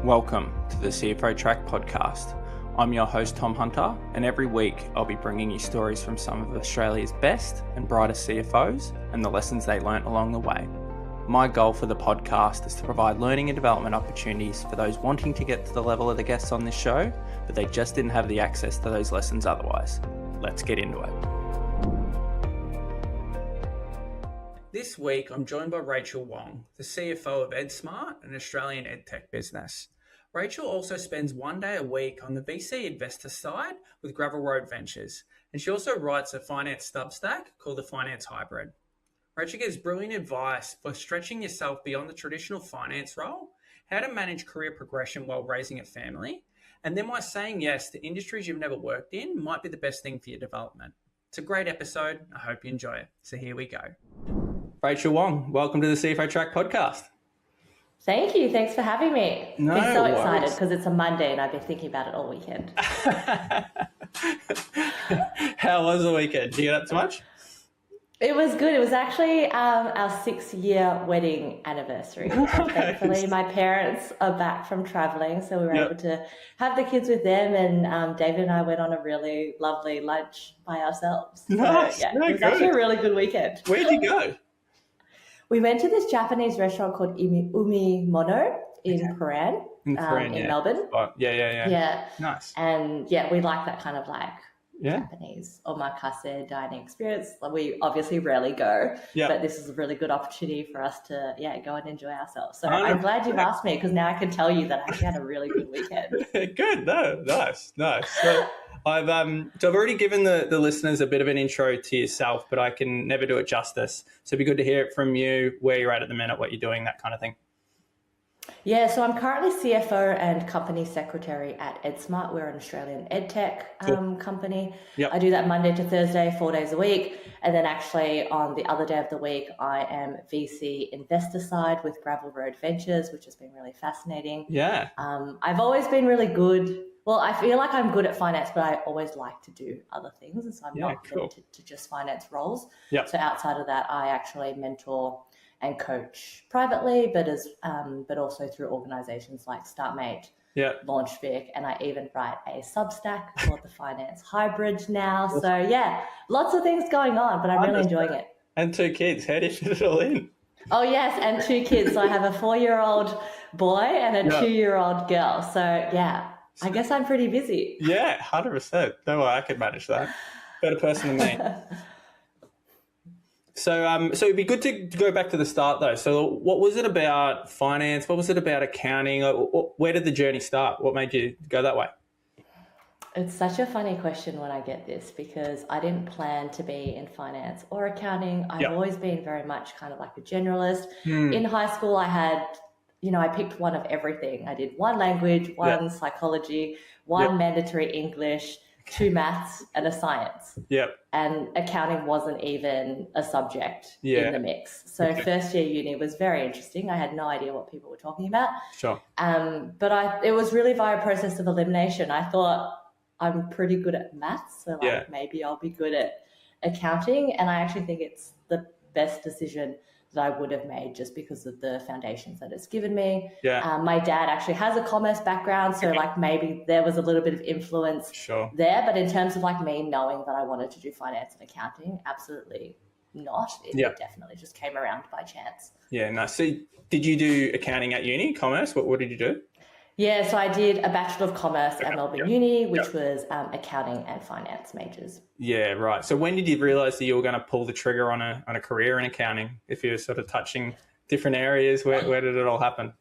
Welcome to the CFO Track podcast. I'm your host, Tom Hunter, and every week I'll be bringing you stories from some of Australia's best and brightest CFOs and the lessons they learnt along the way. My goal for the podcast is to provide learning and development opportunities for those wanting to get to the level of the guests on this show, but they just didn't have the access to those lessons otherwise. Let's get into it. This week, I'm joined by Rachel Wong, the CFO of EdSmart, an Australian edtech business. Rachel also spends one day a week on the VC investor side with Gravel Road Ventures, and she also writes a finance substack called The Finance Hybrid. Rachel gives brilliant advice for stretching yourself beyond the traditional finance role, how to manage career progression while raising a family, and then why saying yes to industries you've never worked in might be the best thing for your development. It's a great episode. I hope you enjoy it. So here we go. Rachel Wong, welcome to the CFO Track podcast. Thank you. Thanks for having me. No I'm so worries. excited because it's a Monday and I've been thinking about it all weekend. How was the weekend? Did you get up too much? It was good. It was actually our 6-year wedding anniversary. Thankfully, my parents are back from traveling, so we were able to have the kids with them, and David and I went on a really lovely lunch by ourselves. Nice. So, it was actually a really good weekend. Where'd you go? We went to this Japanese restaurant called Umi Mono in Paran, in Melbourne. Oh, yeah. Nice. And we like that kind of Japanese omakase dining experience. We obviously rarely go, but this is a really good opportunity for us to go and enjoy ourselves. So I'm glad you've asked me because now I can tell you that I actually had a really good weekend. Good. No, nice. So I've already given the listeners a bit of an intro to yourself, but I can never do it justice. So it'd be good to hear it from you, where you're at the minute, what you're doing, that kind of thing. Yeah, so I'm currently CFO and company secretary at EdSmart. We're an Australian edtech company. I do that Monday to Thursday, 4 days a week. And then actually on the other day of the week, I am VC investor side with Gravel Road Ventures, which has been really fascinating. Yeah. I've always been really good. Well, I feel like I'm good at finance, but I always like to do other things. And so I'm not limited to just finance roles. So outside of that, I actually mentor and coach privately, but also through organizations like StartMate, LaunchVic, and I even write a substack called The Finance Hybrid now. So lots of things going on, but I'm really enjoying it. And 2 kids. How do you fit it all in? Oh yes, and 2 kids. So I have a 4-year-old boy and a 2-year-old girl. So I guess I'm pretty busy. Yeah, 100%. Don't worry, I could manage that. Better person than me. So it'd be good to go back to the start though. So what was it about finance? What was it about accounting? Where did the journey start? What made you go that way? It's such a funny question when I get this because I didn't plan to be in finance or accounting. I've always been very much kind of like a generalist. In high school, I had, I picked one of everything. I did 1 language, 1 psychology, 1 mandatory English, 2 maths and a science. And accounting wasn't even a subject in the mix. So first year uni was very interesting. I had no idea what people were talking about. But it was really via a process of elimination. I thought I'm pretty good at maths, so maybe I'll be good at accounting. And I actually think it's the best decision that I would have made just because of the foundations that it's given me. My dad actually has a commerce background, so maybe there was a little bit of influence there. But in terms of me knowing that I wanted to do finance and accounting, absolutely not. It definitely just came around by chance. Yeah, nice. So did you do accounting at uni, commerce? What did you do? Yeah, so I did a Bachelor of Commerce at Melbourne Uni, which was accounting and finance majors. Yeah, right. So when did you realise that you were going to pull the trigger on a career in accounting? If you were sort of touching different areas, where did it all happen?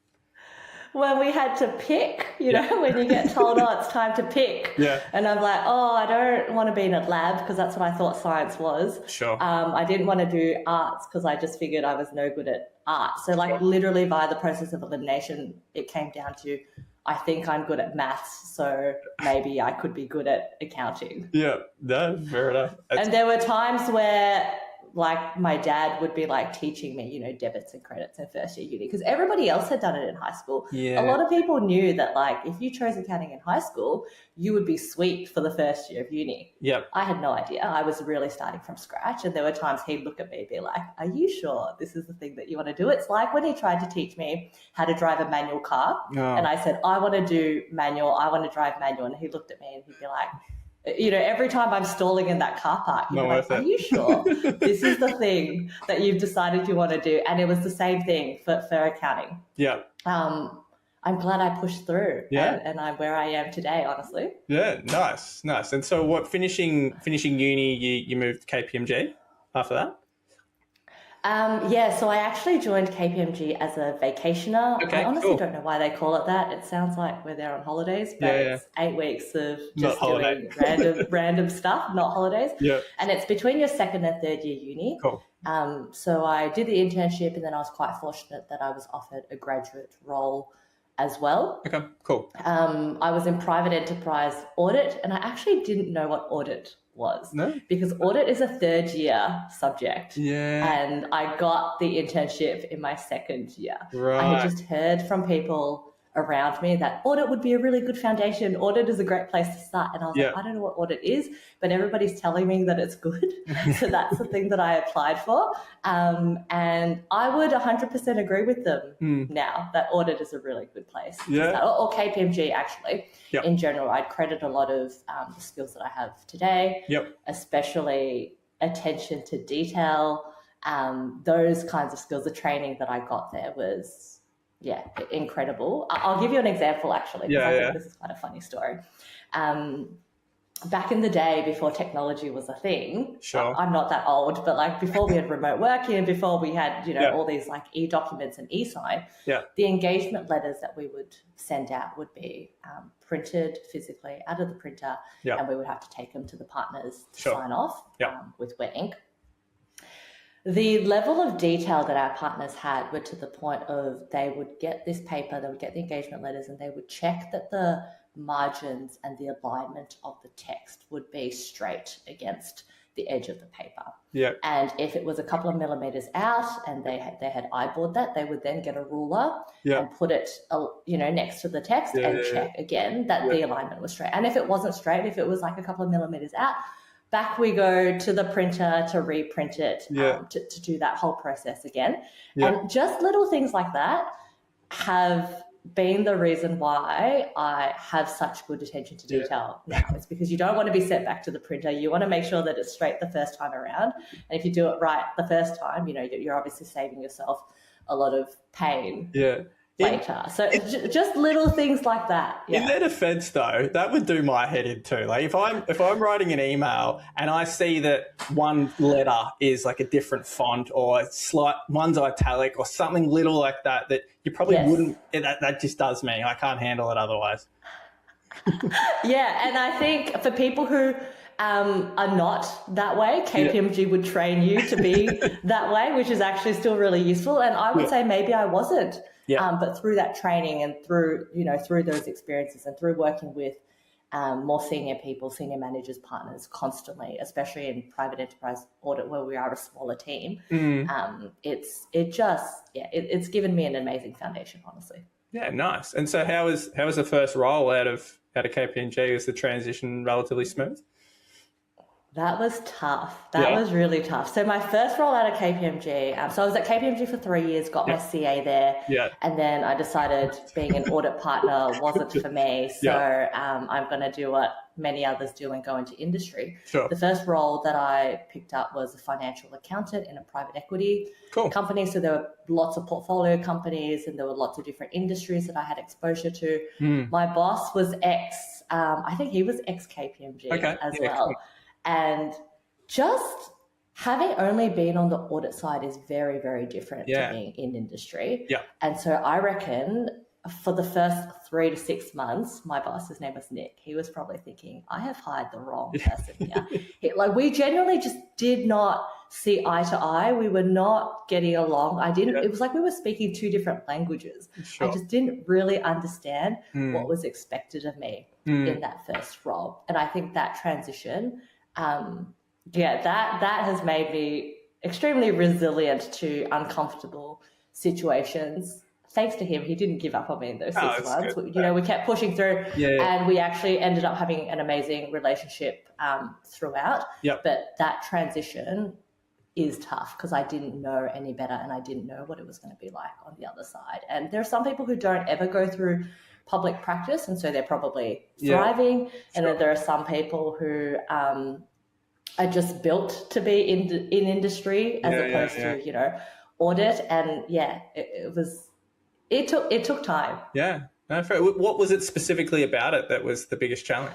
When we had to pick, when you get told, it's time to pick. And I'm like, I don't want to be in a lab because that's what I thought science was. I didn't want to do arts because I just figured I was no good at art. So literally via the process of elimination, it came down to, I think I'm good at maths, so maybe I could be good at accounting. No, fair enough. And there were times where like my dad would be like teaching me, debits and credits in first year uni, because everybody else had done it in high school. Yeah. A lot of people knew that like if you chose accounting in high school, you would be sweet for the first year of uni. Yep. I had no idea. I was really starting from scratch, and there were times he'd look at me and be like, are you sure this is the thing that you want to do? It's like when he tried to teach me how to drive a manual car, and I said, I want to do manual, I want to drive manual, and he looked at me and he'd be like, every time I'm stalling in that car park, he'd be like, are you sure this is the thing that you've decided you want to do? And it was the same thing for accounting. Yeah. I'm glad I pushed through, and I'm where I am today, honestly. Yeah, nice. And so finishing uni, you moved to KPMG after that? So I actually joined KPMG as a vacationer. Okay, I honestly don't know why they call it that. It sounds like we're there on holidays, but it's 8 weeks of just doing random stuff, not holidays. Yeah. And it's between your second and third year uni. Cool. So I did the internship, and then I was quite fortunate that I was offered a graduate role as well. Okay, cool. I was in private enterprise audit, and I actually didn't know what audit was. No? Because audit is a third year subject. Yeah. And I got the internship in my second year. Right. I had just heard from people around me that audit would be a really good foundation. Audit is a great place to start. And I was like, I don't know what audit is, but everybody's telling me that it's good. So that's the thing that I applied for. And I would 100% agree with them now that audit is a really good place to start. Or KPMG, actually. Yep. In general, I'd credit a lot of the skills that I have today, especially attention to detail. Those kinds of skills, the training that I got there was incredible. I'll give you an example, actually, because I think this is quite a funny story. Back in the day, before technology was a thing, I'm not that old, but like before we had remote working, before we had, all these like e-documents and e-sign, the engagement letters that we would send out would be printed physically out of the printer, and we would have to take them to the partners to sign off with wet ink. The level of detail that our partners had were to the point of they would get this paper, they would get the engagement letters, and they would check that the margins and the alignment of the text would be straight against the edge of the paper. Yeah. And if it was a couple of millimeters out and they had eyeballed that, they would then get a ruler and put it, next to the text and check again that the alignment was straight. And if it wasn't straight, if it was like a couple of millimeters out, back we go to the printer to reprint it, to do that whole process again. And just little things like that have been the reason why I have such good attention to detail now. It's because you don't want to be sent back to the printer. You want to make sure that it's straight the first time around. And if you do it right the first time, you're obviously saving yourself a lot of pain. Later. So just little things like that. In their defense though, that would do my head in too. Like if I'm writing an email and I see that one letter is like a different font or one's italic or something little like that you probably wouldn't, that just does me. I can't handle it otherwise. And I think for people who are not that way, KPMG would train you to be that way, which is actually still really useful. And I would say maybe I wasn't. But through that training and through those experiences and through working with more senior people, senior managers, partners constantly, especially in private enterprise audit where we are a smaller team, it's given me an amazing foundation, honestly. Yeah, nice. And so how was the first role out of KPMG? Was the transition relatively smooth? That was tough. That was really tough. So my first role out of KPMG, so I was at KPMG for 3 years, got my CA there, and then I decided being an audit partner wasn't for me. So I'm going to do what many others do and go into industry. The first role that I picked up was a financial accountant in a private equity company. So there were lots of portfolio companies and there were lots of different industries that I had exposure to. My boss was I think he was ex-KPMG as well. Cool. And just having only been on the audit side is very, very different to being in industry. And so I reckon for the first 3 to 6 months, my boss, his name was Nick, he was probably thinking, I have hired the wrong person here. We genuinely just did not see eye to eye. We were not getting along. It was like we were speaking 2 different languages. I just didn't really understand what was expected of me in that first role. And I think that transition, that has made me extremely resilient to uncomfortable situations. Thanks to him, he didn't give up on me in those 6 months. Good. We kept pushing through, and we actually ended up having an amazing relationship throughout. Yep. But that transition is tough because I didn't know any better, and I didn't know what it was going to be like on the other side. And there are some people who don't ever go through public practice, and so they're probably thriving. And then there are some people who are just built to be in industry as opposed to audit. And it took time. Yeah. No, what was it specifically about it that was the biggest challenge?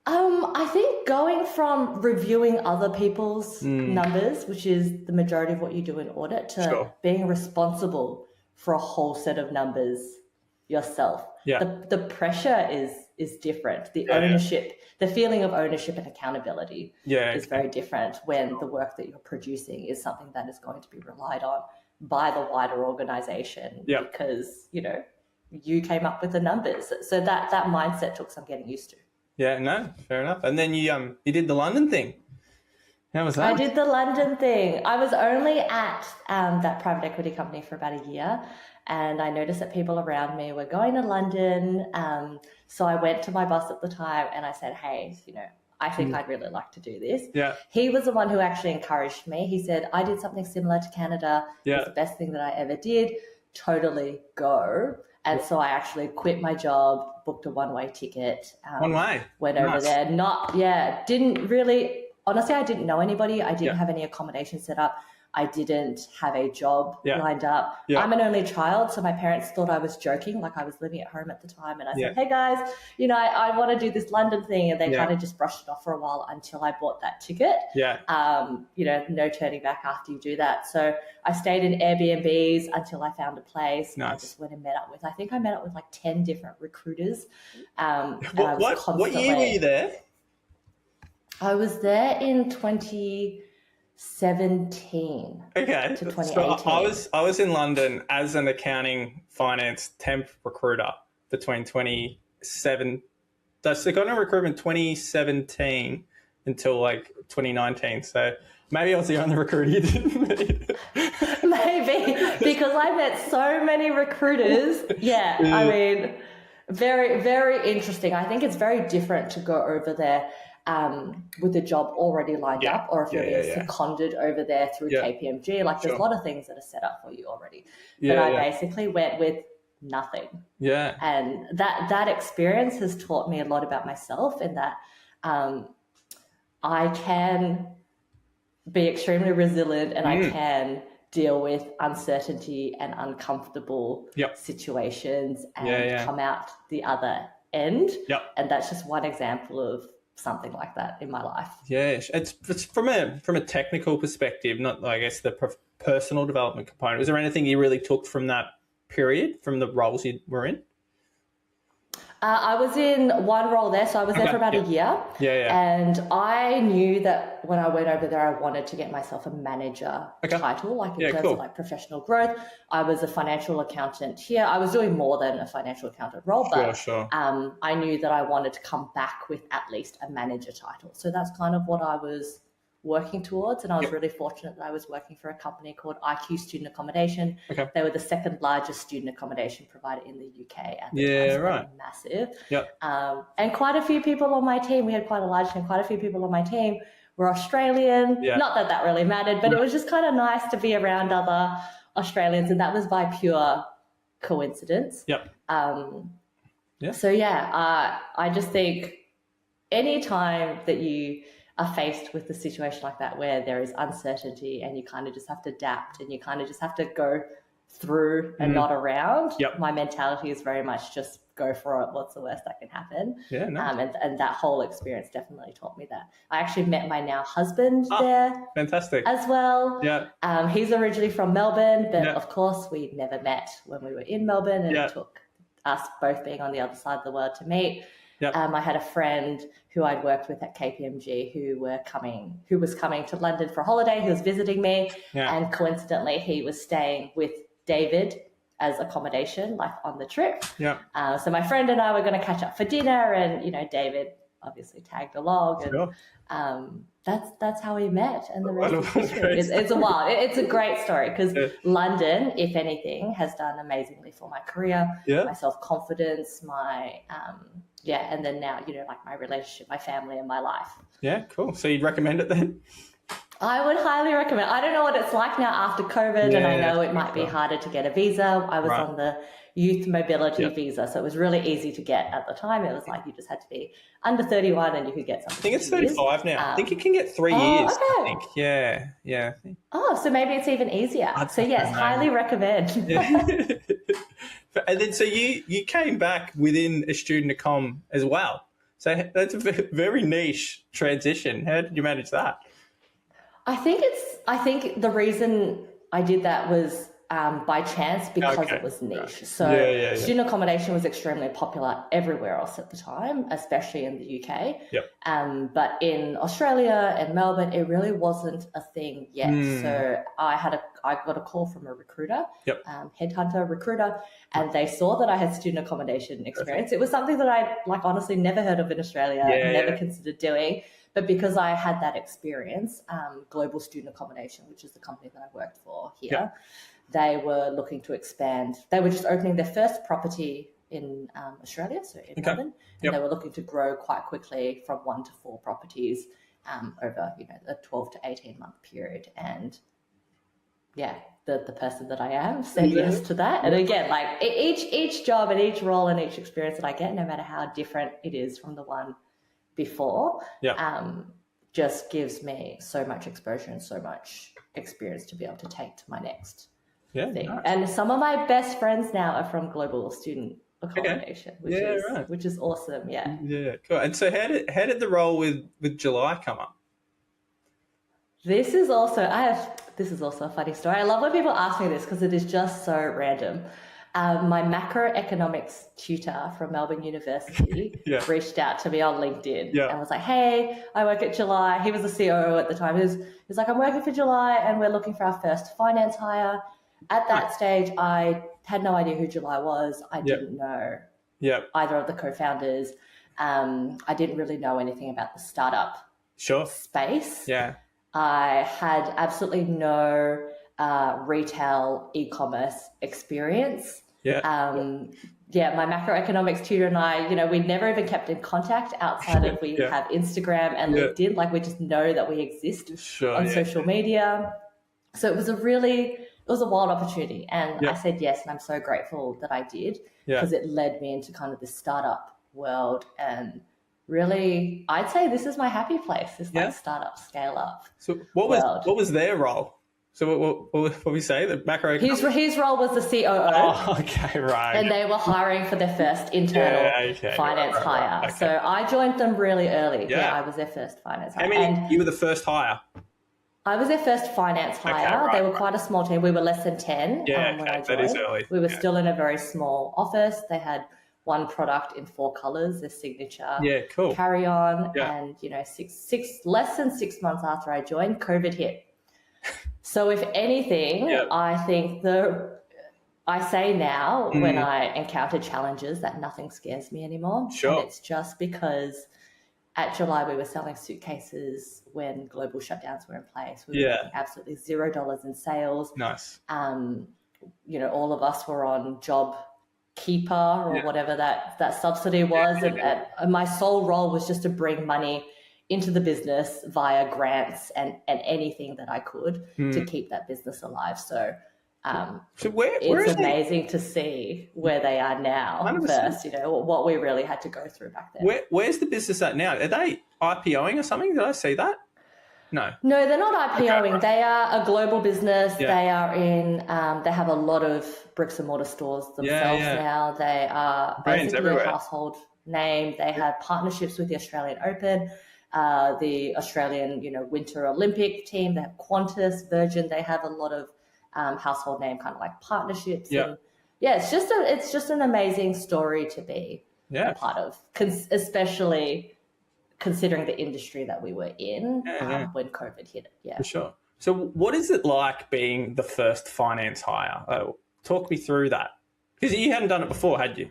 I think going from reviewing other people's numbers, which is the majority of what you do in audit, to being responsible for a whole set of numbers yourself. Yeah. The pressure is different. The ownership, the feeling of ownership and accountability is very different when the work that you're producing is something that is going to be relied on by the wider organization because, you came up with the numbers. So that mindset took some getting used to. Yeah, no, fair enough. And then you did the London thing. How was that? I did the London thing. I was only at that private equity company for about a year, and I noticed that people around me were going to London. So I went to my boss at the time and I said, hey, I think I'd really like to do this. Yeah. He was the one who actually encouraged me. He said, I did something similar to Canada. It was the best thing that I ever did. Totally go. And so I actually quit my job, booked a one-way ticket. One way? Went over there. Didn't really, honestly, I didn't know anybody. I didn't have any accommodation set up. I didn't have a job lined up. I'm an only child, so my parents thought I was joking, like I was living at home at the time. And I said, hey guys, I want to do this London thing. And they kind of just brushed it off for a while until I bought that ticket. No turning back after you do that. So I stayed in Airbnbs until I found a place. Nice. I just went and met up with like 10 different recruiters. What year were you there? I was there in 2017 to 2018. So I was in London as an accounting finance temp recruiter between 2017. So I got into recruitment 2017 until like 2019. So maybe I was the only recruiter you didn't meet. Maybe, because I met so many recruiters. I mean, very, very interesting. I think it's very different to go over there with a job already lined up, or if you're being seconded over there through KPMG. Like there's a lot of things that are set up for you already. But I basically went with nothing. Yeah. And that experience has taught me a lot about myself, in that I can be extremely resilient, and I can deal with uncertainty and uncomfortable situations and come out the other end. And that's just one example of something like that in my life. Yeah, it's from a technical perspective, not, I guess, the personal development component. Was there anything you really took from that period, from the roles you were in? I was in one role there, so I was there for about a year. And I knew that when I went over there, I wanted to get myself a manager title, like in terms of like professional growth. I was a financial accountant here. I was doing more than a financial accountant role, but I knew that I wanted to come back with at least a manager title. So that's kind of what I was working towards, and I was really fortunate that I was working for a company called IQ Student Accommodation. They were the second largest student accommodation provider in the UK at the time. Massive. And quite a few people on my team, we had quite a large team, quite a few people on my team were Australian. Not that that really mattered, but it was just kind of nice to be around other Australians, and that was by pure coincidence. So I just think any time that you are faced with a situation like that where there is uncertainty and you kind of just have to adapt and you kind of just have to go through and not around, my mentality is very much just go for it. What's the worst that can happen? And that whole experience definitely taught me that. I actually met my now husband there. Fantastic. As well. He's originally from Melbourne, but of course we never met when we were in Melbourne, and it took us both being on the other side of the world to meet. I had a friend who I'd worked with at KPMG who was coming to London for a holiday. He was visiting me, and coincidentally, he was staying with David as accommodation, like on the trip. So my friend and I were going to catch up for dinner, and David obviously tagged along, and Sure. that's how we met, and the rest What is a history. great It's a great story because Yeah. London, if anything, has done amazingly for my career, Yeah. my self-confidence, my and then now, like my relationship, my family, and my life. Yeah, cool. So you'd recommend it then? I would highly recommend. I don't know what it's like now after COVID, and I know it might be sure. harder to get a visa. I was Right. on the youth mobility Yep. visa, so it was really easy to get at the time. It was like you just had to be under 31 and you could get I something. think it's for 35 years. now. I think you can get 3 years. Okay. I think. Yeah. Yeah. Oh, so maybe it's even easier. So yes, highly recommend. Yeah. And then so you came back within a student accom as well. So that's a very niche transition. How did you manage that? I think the reason I did that was by chance because Okay. it was niche. Right. So Yeah. student accommodation was extremely popular everywhere else at the time, especially in the UK. Yep. But in Australia and Melbourne, it really wasn't a thing yet. So I got a call from a recruiter, Yep. Headhunter recruiter, and they saw that I had student accommodation experience. It was something that I honestly never heard of in Australia, never considered doing. But because I had that experience, Global Student Accommodation, which is the company that I worked for here, they were looking to expand. They were just opening their first property in Australia, so in Melbourne, and they were looking to grow quite quickly from 1 to 4 properties over a 12 to 18 month period. And the person that I am said yes to that. And again, like each job and each role and each experience that I get, no matter how different it is from the one before, just gives me so much exposure and so much experience to be able to take to my next thing. Nice. And some of my best friends now are from Global Student Accommodation, which is awesome. Yeah, cool. And so how did the role with July come up? This is also a funny story. I love when people ask me this because it is just so random. My macroeconomics tutor from Melbourne University reached out to me on LinkedIn and was like, hey, I work at July. He was the COO at the time. He was like, I'm working for July and we're looking for our first finance hire. At that stage, I had no idea who July was. I didn't know either of the co-founders. I didn't really know anything about the startup space. Yeah. I had absolutely no retail e-commerce experience. My macroeconomics tutor and I, we never even kept in contact outside of we have Instagram and LinkedIn. Like we just know that we exist on social media. So it was a wild opportunity. And I said yes, and I'm so grateful that I did because it led me into kind of the startup world. And really, I'd say this is my happy place, this startup scale up. So what was their role? So what we say? The macro. His role was the COO. Oh, okay, right. And they were hiring for their first internal finance hire. Okay. So I joined them really early. Yeah, I was their first finance hire. And you were the first hire? I was their first finance hire. They were quite a small team. We were less than 10 when I joined. That is early. We were still in a very small office. They had one product in 4 colors, their signature carry on. And, less than 6 months after I joined, COVID hit. So if anything, I think I say now when I encounter challenges that nothing scares me anymore. Sure. And it's just because at July we were selling suitcases when global shutdowns were in place. We were making absolutely $0 in sales. Nice. All of us were on Job Keeper or whatever that subsidy was. And my sole role was just to bring money into the business via grants and anything that I could to keep that business alive. So it's amazing to see where they are now 100%. Versus, what we really had to go through back then. Where's the business at now? Are they IPOing or something? Did I see that? No, they're not IPOing. Okay. They are a global business. They are in, they have a lot of bricks and mortar stores themselves now. They are basically a household name. They have partnerships with the Australian Open, the Australian, Winter Olympic team. They have Qantas, Virgin. They have a lot of household name kind of like partnerships. And it's just an amazing story to be a part of, especially considering the industry that we were in when COVID hit it. Yeah, for sure. So what is it like being the first finance hire? Talk me through that. Because you hadn't done it before, had you?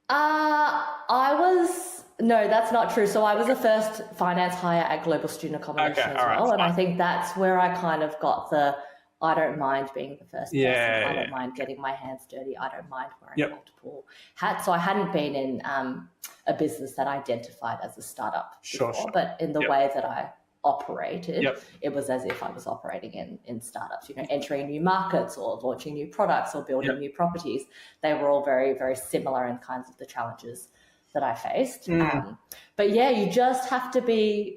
I was No, that's not true. So I was the first finance hire at Global Student Accommodation as well. Fine. And I think that's where I kind of got I don't mind being the first person. I don't mind getting my hands dirty. I don't mind wearing multiple hats. So I hadn't been in a business that identified as a startup before, but in the way that I operated, it was as if I was operating in startups, entering new markets or launching new products or building new properties. They were all very, very similar in kinds of the challenges that I faced. But yeah, you just have to be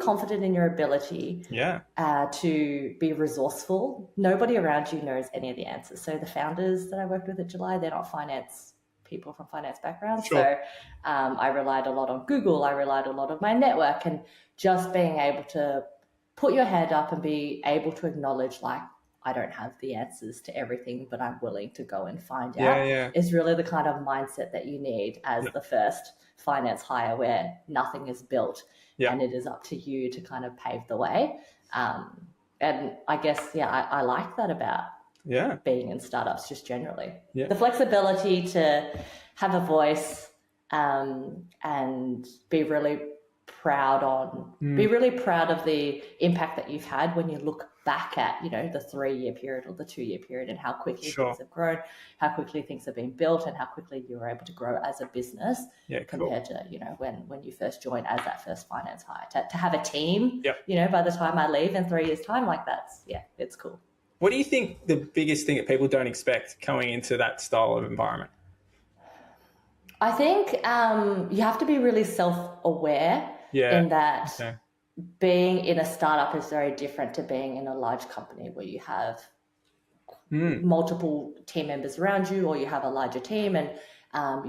confident in your ability to be resourceful. Nobody around you knows any of the answers. So the founders that I worked with at July, they're not people from finance backgrounds. So I relied a lot on Google. I relied a lot on my network, and just being able to put your hand up and be able to acknowledge, like, I don't have the answers to everything, but I'm willing to go and find out is really the kind of mindset that you need as the first finance hire, where nothing is built and it is up to you to kind of pave the way. And I guess, I like that about being in startups just generally. The flexibility to have a voice and be really proud of the impact that you've had when you look back at, the 3-year period or the 2-year period, and how quickly things have grown, how quickly things have been built, and how quickly you were able to grow as a business compared to, when you first joined as that first finance hire. To have a team, by the time I leave in 3 years' time, like it's cool. What do you think the biggest thing that people don't expect going into that style of environment? I think you have to be really self-aware in that being in a startup is very different to being in a large company where you have multiple team members around you, or you have a larger team and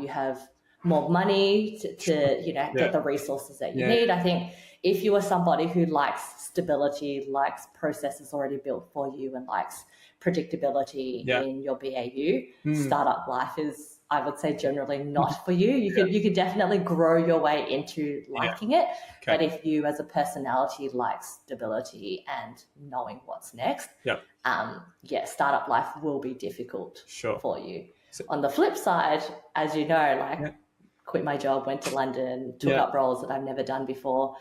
you have more money to get the resources that you need. I think if you are somebody who likes stability, likes processes already built for you, and likes predictability in your BAU, startup life is, I would say, generally not for you. You could definitely grow your way into liking it. But if you as a personality like stability and knowing what's next, startup life will be difficult for you. So, on the flip side, as you know, quit my job, went to London, took up roles that I've never done before,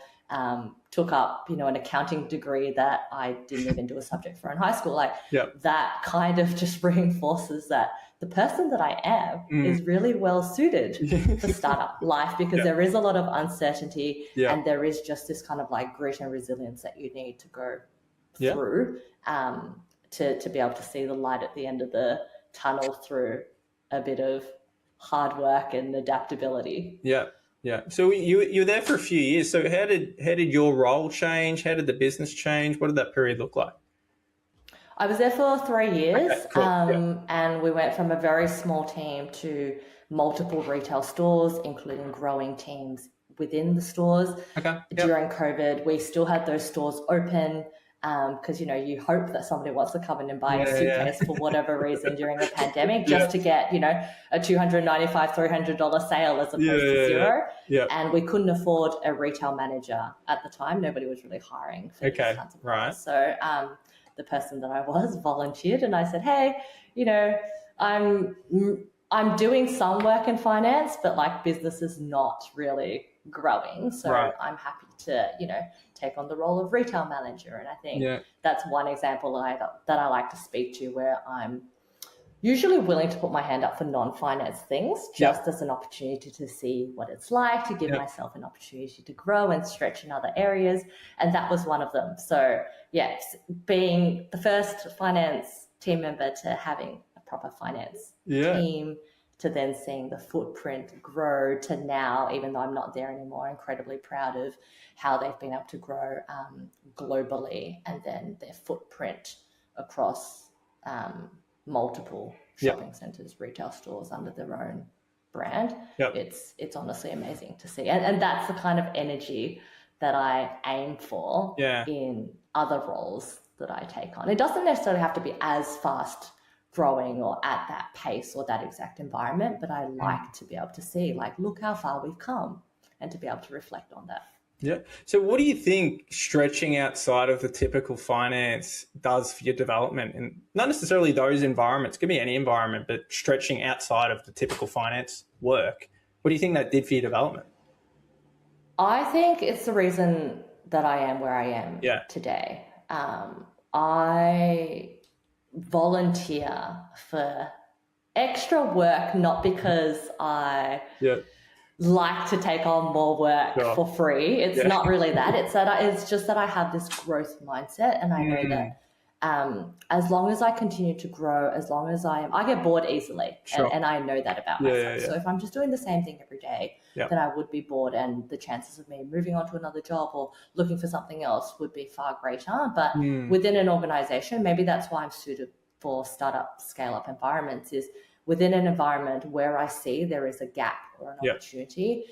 took up, an accounting degree that I didn't even do a subject for in high school. That kind of just reinforces that the person that I am is really well suited for startup life, because there is a lot of uncertainty and there is just this kind of like grit and resilience that you need to go through to be able to see the light at the end of the tunnel through a bit of hard work and adaptability. Yeah. So you were there for a few years. So how did your role change? How did the business change? What did that period look like? I was there for 3 years, and we went from a very small team to multiple retail stores, including growing teams within the stores. During COVID, we still had those stores open because, you hope that somebody wants to come in and buy a suitcase for whatever reason during a pandemic, just to get, a $295, $300 sale as opposed to zero. And we couldn't afford a retail manager at the time. Nobody was really hiring for these kinds of roles. So the person that I was volunteered, and I said, hey, I'm doing some work in finance, but like business is not really growing. So I'm happy to, take on the role of retail manager. And I think that's one example that I like to speak to, where I'm usually willing to put my hand up for non-finance things, just as an opportunity to see what it's like, to give myself an opportunity to grow and stretch in other areas. And that was one of them. So being the first finance team member to having a proper finance team, to then seeing the footprint grow to now, even though I'm not there anymore, incredibly proud of how they've been able to grow globally, and then their footprint across multiple shopping centres, retail stores under their own brand. It's honestly amazing to see. And that's the kind of energy that I aim for in other roles that I take on. It doesn't necessarily have to be as fast growing or at that pace or that exact environment, but I like to be able to see, like, look how far we've come, and to be able to reflect on that. So what do you think stretching outside of the typical finance does for your development? And not necessarily those environments, it could be any environment, but stretching outside of the typical finance work. What do you think that did for your development? I think it's the reason that I am where I am Yeah. today. I volunteer for extra work, not because I Yeah. like to take on more work Sure. for free. It's Yeah. not really that. It's just that I have this growth mindset, and I know that as long as I continue to grow, as long as I get bored easily, Sure. and I know that about myself. So if I'm just doing the same thing every day, then I would be bored, and the chances of me moving on to another job or looking for something else would be far greater. But within an organization, maybe that's why I'm suited for startup, scale-up environments, is within an environment where I see there is a gap or an opportunity,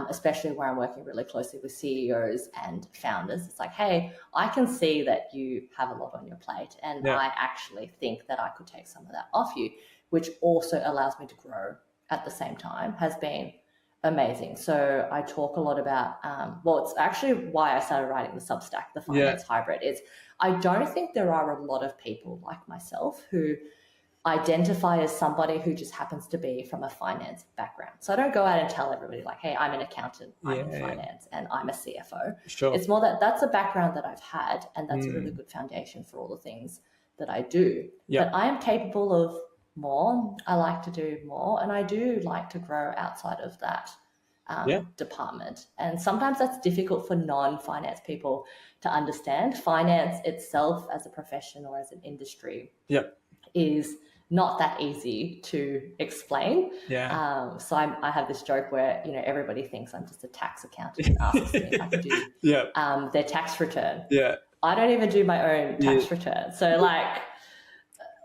especially where I'm working really closely with CEOs and founders. It's like, hey, I can see that you have a lot on your plate, and I actually think that I could take some of that off you, which also allows me to grow at the same time, has been amazing. So I talk a lot about, it's actually why I started writing the Substack, the Finance Hybrid. I don't think there are a lot of people like myself who identify as somebody who just happens to be from a finance background. So I don't go out and tell everybody like, hey, I'm an accountant, I'm in finance, and I'm a CFO. Sure. It's more that that's a background that I've had, and that's a really good foundation for all the things that I do. But I am capable of more. I like to do more, and I do like to grow outside of that department. And sometimes that's difficult for non-finance people to understand. Finance itself as a profession or as an industry is not that easy to explain. So I have this joke where, everybody thinks I'm just a tax accountant and asks me if I can do their tax return. I don't even do my own tax return. So like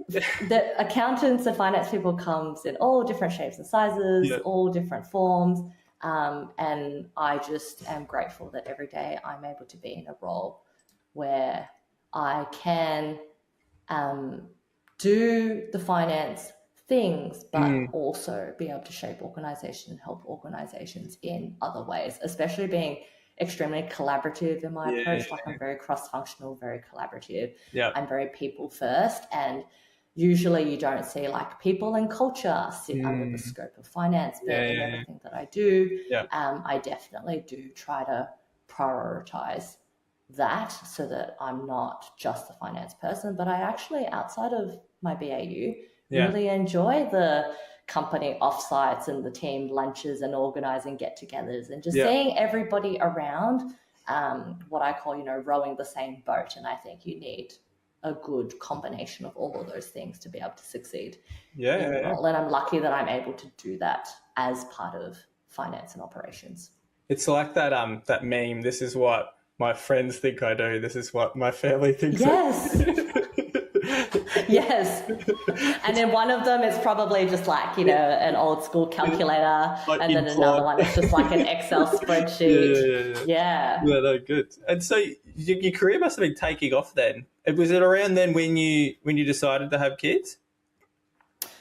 the accountants and finance people comes in all different shapes and sizes, all different forms. And I just am grateful that every day I'm able to be in a role where I can do the finance things, but also be able to shape organizations and help organizations in other ways, especially being extremely collaborative in my approach. Like I'm very cross-functional, very collaborative. I'm very people first. And usually you don't see like people and culture sit under the scope of finance, but in everything that I do, I definitely do try to prioritize that so that I'm not just the finance person, but I actually, outside of my BAU, really enjoy the company offsites and the team lunches and organizing get-togethers and just seeing everybody around, what I call, rowing the same boat. And I think you need a good combination of all of those things to be able to succeed in the role. And I'm lucky that I'm able to do that as part of finance and operations. It's like that meme, this is what my friends think I do, this is what my family thinks I do. Yes. And then one of them is probably just like, an old school calculator, and then another one is just like an Excel spreadsheet. Yeah, no, good. And so your career must have been taking off then. Was it around then when you decided to have kids?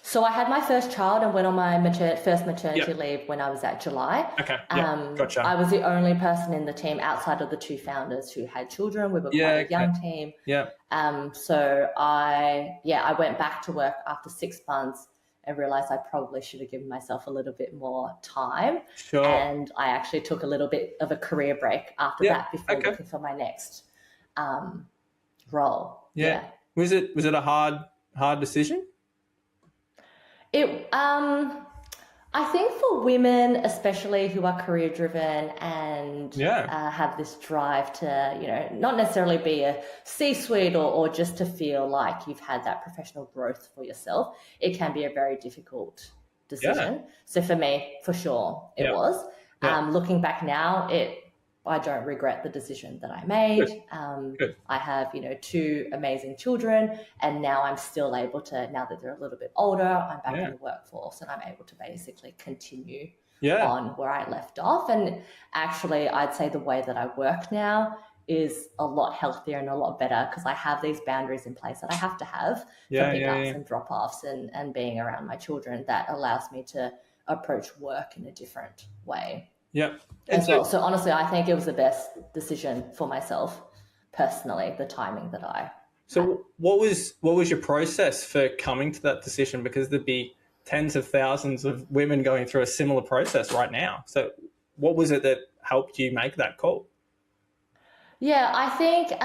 So I had my first child and went on my first maternity leave when I was at July. Okay, gotcha. I was the only person in the team outside of the two founders who had children. We were quite a young team. So I went back to work after 6 months and realized I probably should have given myself a little bit more time. Sure. And I actually took a little bit of a career break after that before looking for my next role. Yeah. Was it a hard decision? I think for women, especially who are career driven and have this drive to, not necessarily be a C-suite or just to feel like you've had that professional growth for yourself, it can be a very difficult decision. So for me, for sure, it was. Looking back now, I don't regret the decision that I made. Good. I have, 2 amazing children, and now I'm still able to, now that they're a little bit older, I'm back in the workforce and I'm able to basically continue on where I left off. And actually, I'd say the way that I work now is a lot healthier and a lot better because I have these boundaries in place that I have to have for pickups and drop-offs and being around my children. That allows me to approach work in a different way. And So honestly, I think it was the best decision for myself personally, the timing that I So what was your process for coming to that decision? Because there'd be tens of thousands of women going through a similar process right now. So what was it that helped you make that call? Yeah, I think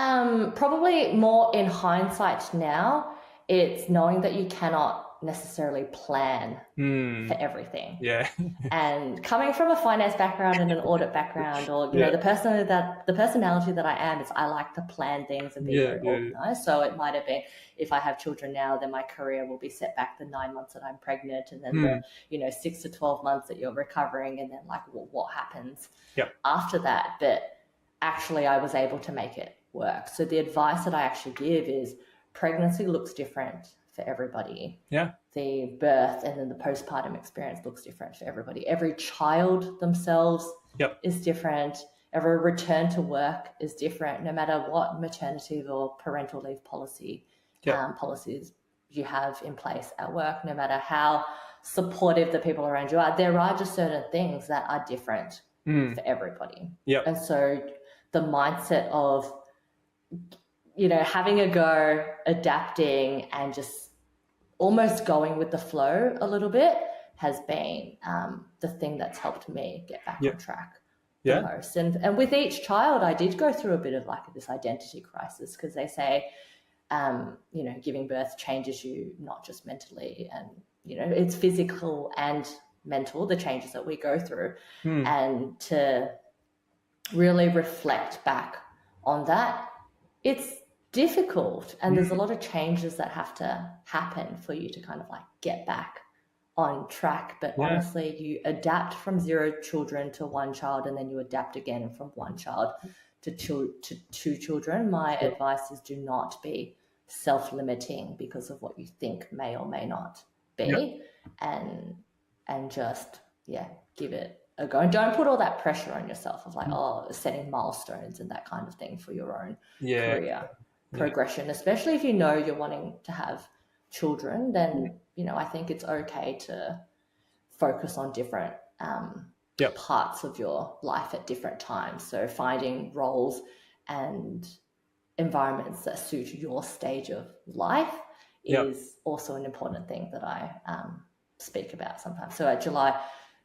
probably more in hindsight now, it's knowing that you cannot necessarily plan for everything. Yeah. And coming from a finance background and an audit background, or Yeah. the personality that I am is I like to plan things and be very organized. So it might have been, if I have children now, then my career will be set back the 9 months that I'm pregnant, and then the 6 to 12 months that you're recovering, and then like what happens after that. But actually, I was able to make it work. So the advice that I actually give is pregnancy looks different for everybody. Yeah. The birth and then the postpartum experience looks different for everybody. Every child themselves is different. Every return to work is different, no matter what maternity or parental leave policies you have in place at work, no matter how supportive the people around you are. There are just certain things that are different for everybody. And so the mindset of, having a go, adapting, and just almost going with the flow a little bit has been the thing that's helped me get back on track the most. And with each child, I did go through a bit of like this identity crisis, because they say, giving birth changes you not just mentally, and, it's physical and mental, the changes that we go through. And to really reflect back on that, it's difficult, and there's a lot of changes that have to happen for you to kind of like get back on track. But honestly, you adapt from 0 children to 1 child, and then you adapt again from 1 child to 2 children. My advice is, do not be self-limiting because of what you think may or may not be, and just give it a go. And don't put all that pressure on yourself of like, setting milestones and that kind of thing for your own career progression, especially if you're wanting to have children. Then I think it's okay to focus on different parts of your life at different times. So finding roles and environments that suit your stage of life is also an important thing that I speak about sometimes. So at July,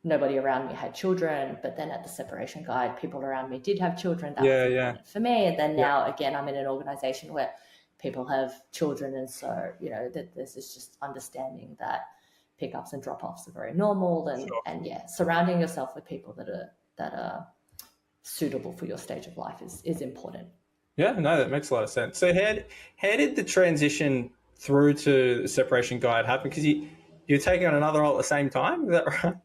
nobody around me had children, but then at the separation guide, people around me did have children. That was important for me. And then now, again, I'm in an organization where people have children. And so, that there's this just understanding that pickups and drop-offs are very normal, and surrounding yourself with people that are suitable for your stage of life is important. Yeah, no, that makes a lot of sense. So how did the transition through to the separation guide happen? Because you're taking on another role at the same time, is that right?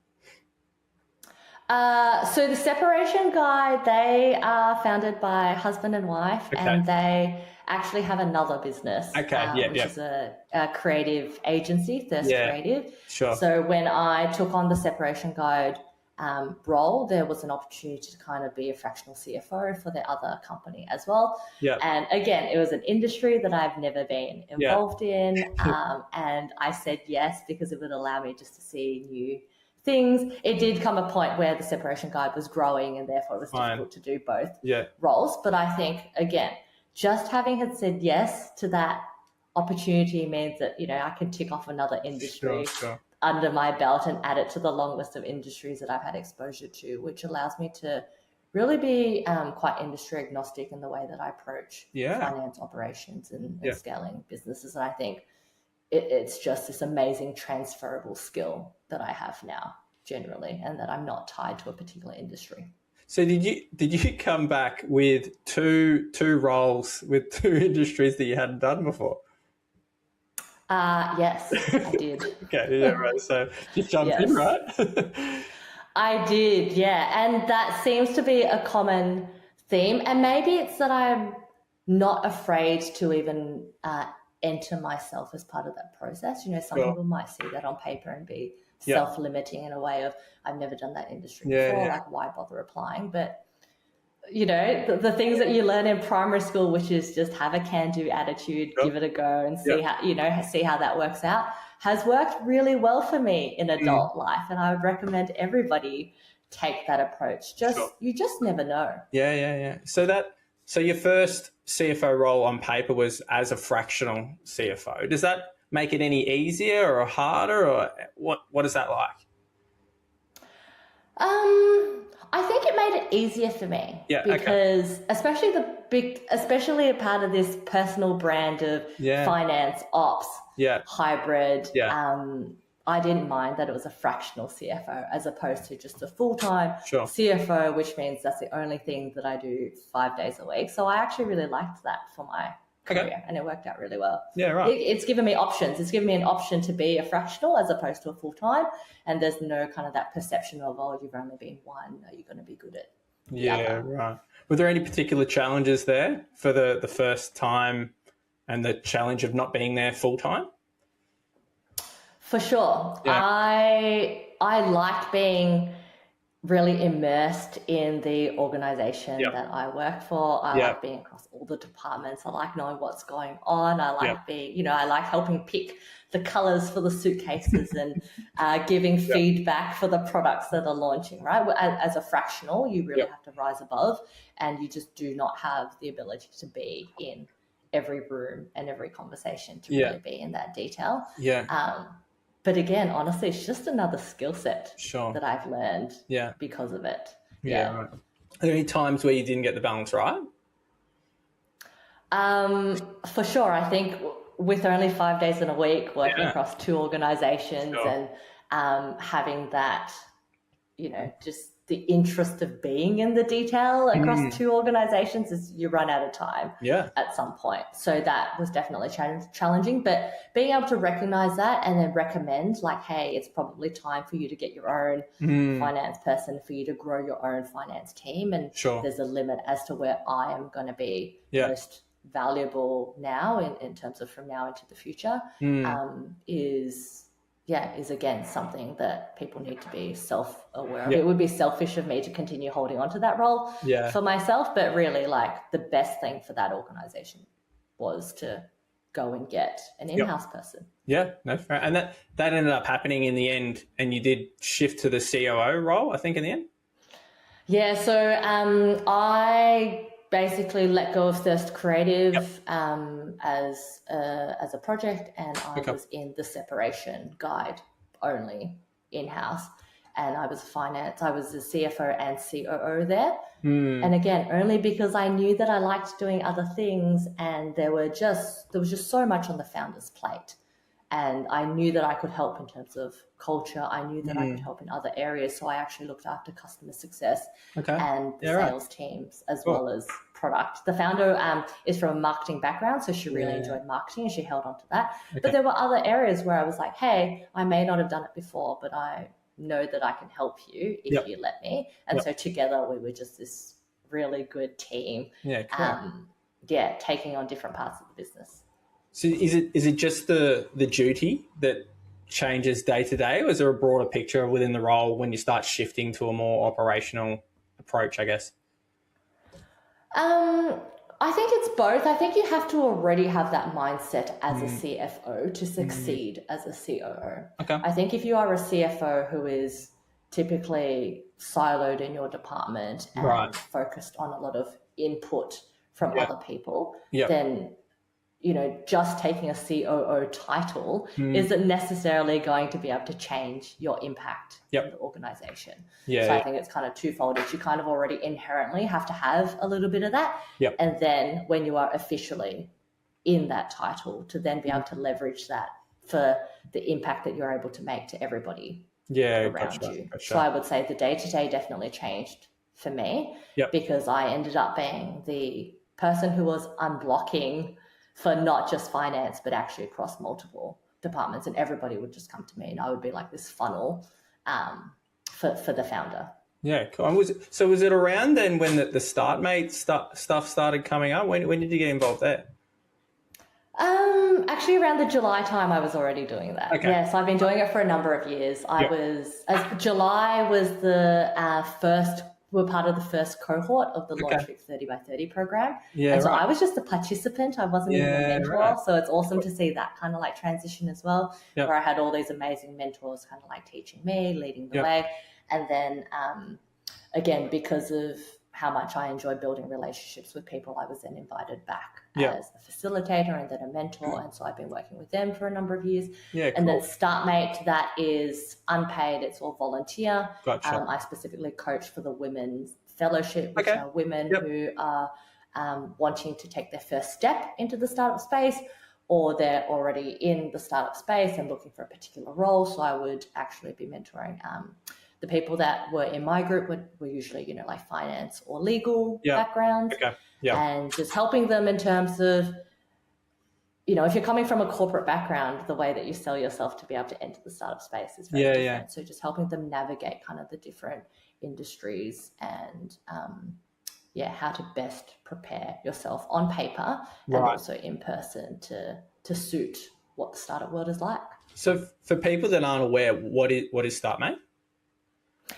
So the separation guide, they are founded by husband and wife, and they actually have another business, which is a creative agency, Thirst Creative. Sure. So when I took on the separation guide role, there was an opportunity to kind of be a fractional CFO for their other company as well. Yeah. And again, it was an industry that I've never been involved in, and I said yes because it would allow me just to see new things. It did come a point where the separation guide was growing, and therefore it was difficult to do both roles. But I think, again, just having had said yes to that opportunity means that, I can tick off another industry under my belt and add it to the long list of industries that I've had exposure to, which allows me to really be quite industry agnostic in the way that I approach finance operations and scaling businesses. And I think it's just this amazing transferable skill that I have now generally, and that I'm not tied to a particular industry. So did you come back with two roles with 2 industries that you hadn't done before? Yes, I did. Okay, yeah, right. So just jump in, right? I did, yeah. And that seems to be a common theme. And maybe it's that I'm not afraid to even enter myself as part of that process. Some people might see that on paper and be self-limiting in a way of, I've never done that industry before, like why bother applying? But, the things that you learn in primary school, which is just have a can-do attitude, give it a go and see how, see how that works out, has worked really well for me in adult life. And I would recommend everybody take that approach. You just never know. Yeah. So your first CFO role on paper was as a fractional CFO. Does that make it any easier or harder, or what is that like? I think it made it easier for me Yeah. Okay. because especially a part of this personal brand of Yeah. finance ops, Yeah. hybrid. Yeah. I didn't mind that it was a fractional CFO as opposed to just a full-time Sure. CFO, which means that's the only thing that I do 5 days a week. So I actually really liked that for my career, and it worked out really well. Yeah, right. It's given me options. It's given me an option to be a fractional as opposed to a full-time, and there's no kind of that perception of, oh, you've only been one, are you going to be good at the other? Right. Were there any particular challenges there for the first time and the challenge of not being there full-time? For sure. Yeah. I like being really immersed in the organization that I work for. I like being across all the departments. I like knowing what's going on. I like being, I like helping pick the colors for the suitcases and giving feedback for the products that are launching, right? As a fractional, you really have to rise above, and you just do not have the ability to be in every room and every conversation to really be in that detail. But again, honestly, it's just another skill set that I've learned because of it. Right. Are there any times where you didn't get the balance right? For sure. I think with only 5 days in a week, working across 2 organizations and having that, just the interest of being in the detail across 2 organizations is you run out of time at some point. So that was definitely challenging, but being able to recognize that and then recommend like, hey, it's probably time for you to get your own finance person, for you to grow your own finance team. And there's a limit as to where I am going to be most valuable now in terms of from now into the future is again something that people need to be self-aware of. It would be selfish of me to continue holding on to that role for myself, but really like the best thing for that organization was to go and get an in-house person. Yeah, no, fair. And that ended up happening in the end, and you did shift to the COO role, I think, in the end? Yeah, so I basically let go of Thirst Creative as a project, and I was in the separation guide only in-house, and I was the CFO and COO there. And again, only because I knew that I liked doing other things, and there was just so much on the founder's plate. And I knew that I could help in terms of culture. I knew that I could help in other areas. So I actually looked after customer success and the sales teams as well as product. The founder is from a marketing background, so she really enjoyed marketing and she held on to that. But there were other areas where I was like, hey, I may not have done it before, but I know that I can help you if you let me. And so together we were just this really good team. Taking on different parts of the business. So is it just the duty that changes day to day, or is there a broader picture within the role when you start shifting to a more operational approach, I guess? I think it's both. I think you have to already have that mindset as a CFO to succeed as a COO. I think if you are a CFO who is typically siloed in your department and focused on a lot of input from other people, then just taking a COO title isn't necessarily going to be able to change your impact in the organization. So I think it's kind of twofold. You kind of already inherently have to have a little bit of that. And then when you are officially in that title, to then be able to leverage that for the impact that you're able to make to everybody around you. So I would say the day-to-day definitely changed for me because I ended up being the person who was unblocking for not just finance, but actually across multiple departments, and everybody would just come to me, and I would be like this funnel for the founder. Yeah, cool. And was it around then when the StartMate stuff started coming up? When did you get involved there? Actually, around the July time, I was already doing that. Yes, I've been doing it for a number of years. July was the we're part of the first cohort of the Launch With 30 by 30 program. So I was just a participant. I wasn't even a mentor. So it's awesome to see that kind of like transition as well, where I had all these amazing mentors kind of like teaching me, leading the way. And then, again, because of how much I enjoy building relationships with people. I was then invited back Yeah. as a facilitator and then a mentor. And so I've been working with them for a number of years. Yeah, And then cool. StartMate, that is unpaid. It's all volunteer. Gotcha. I specifically coach for the Women's Fellowship, which Okay. are women Yep. who are wanting to take their first step into the startup space, or they're already in the startup space and looking for a particular role. So I would actually be mentoring the people that were in my group were usually, you know, like finance or legal backgrounds. Okay. Yeah. And just helping them in terms of, you know, if you're coming from a corporate background, the way that you sell yourself to be able to enter the startup space is very different. Yeah. So just helping them navigate kind of the different industries and how to best prepare yourself on paper and also in person to suit what the startup world is like. So for people that aren't aware, what is StartMate?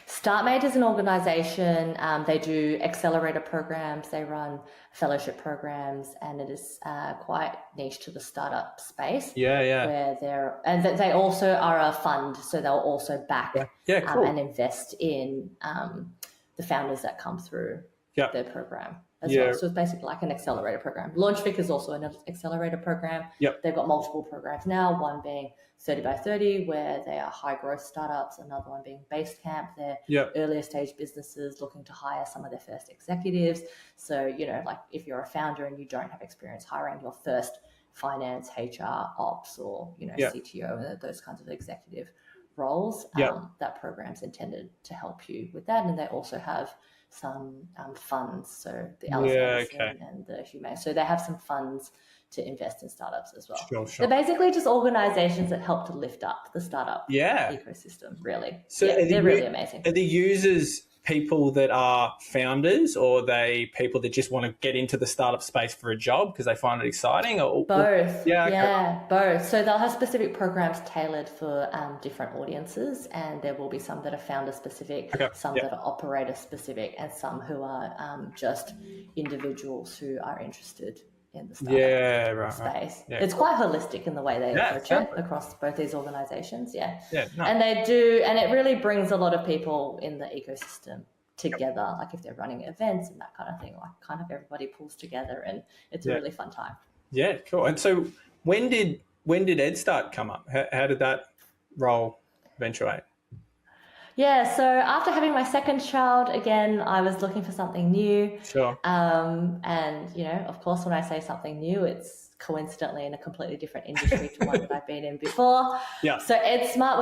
StartMate is an organisation. They do accelerator programs. They run fellowship programs, and it is quite niche to the startup space. Yeah. Where they also are a fund, so they'll also back cool. and invest in the founders that come through their program as well. So it's basically like an accelerator program. LaunchVic is also an accelerator program. They've got multiple programs now, one being 30 by 30, where they are high growth startups, another one being Basecamp. They're earlier stage businesses looking to hire some of their first executives. So, you know, like if you're a founder and you don't have experience hiring your first finance, HR, ops, or, you know, CTO, those kinds of executive roles, that program's intended to help you with that. And they also have some funds, so the and the Humane. So they have some funds to invest in startups as well. Sure. They're basically just organizations that help to lift up the startup ecosystem, really. So they're really amazing. Are the users people that are founders, or are they people that just want to get into the startup space for a job because they find it exciting? Or both. Both. So they'll have specific programs tailored for different audiences, and there will be some that are founder specific, some that are operator specific, and some who are just individuals who are interested in the startup space. It's quite holistic in the way they approach it across both these organizations. And they do, and it really brings a lot of people in the ecosystem together. Like if they're running events and that kind of thing, like kind of everybody pulls together, and it's a really fun time. Yeah, cool. And so when did EdStart come up? How did that role eventuate? Yeah, so after having my second child, again, I was looking for something new. Sure. And, you know, of course, when I say something new, it's coincidentally in a completely different industry to one that I've been in before. So EdSmart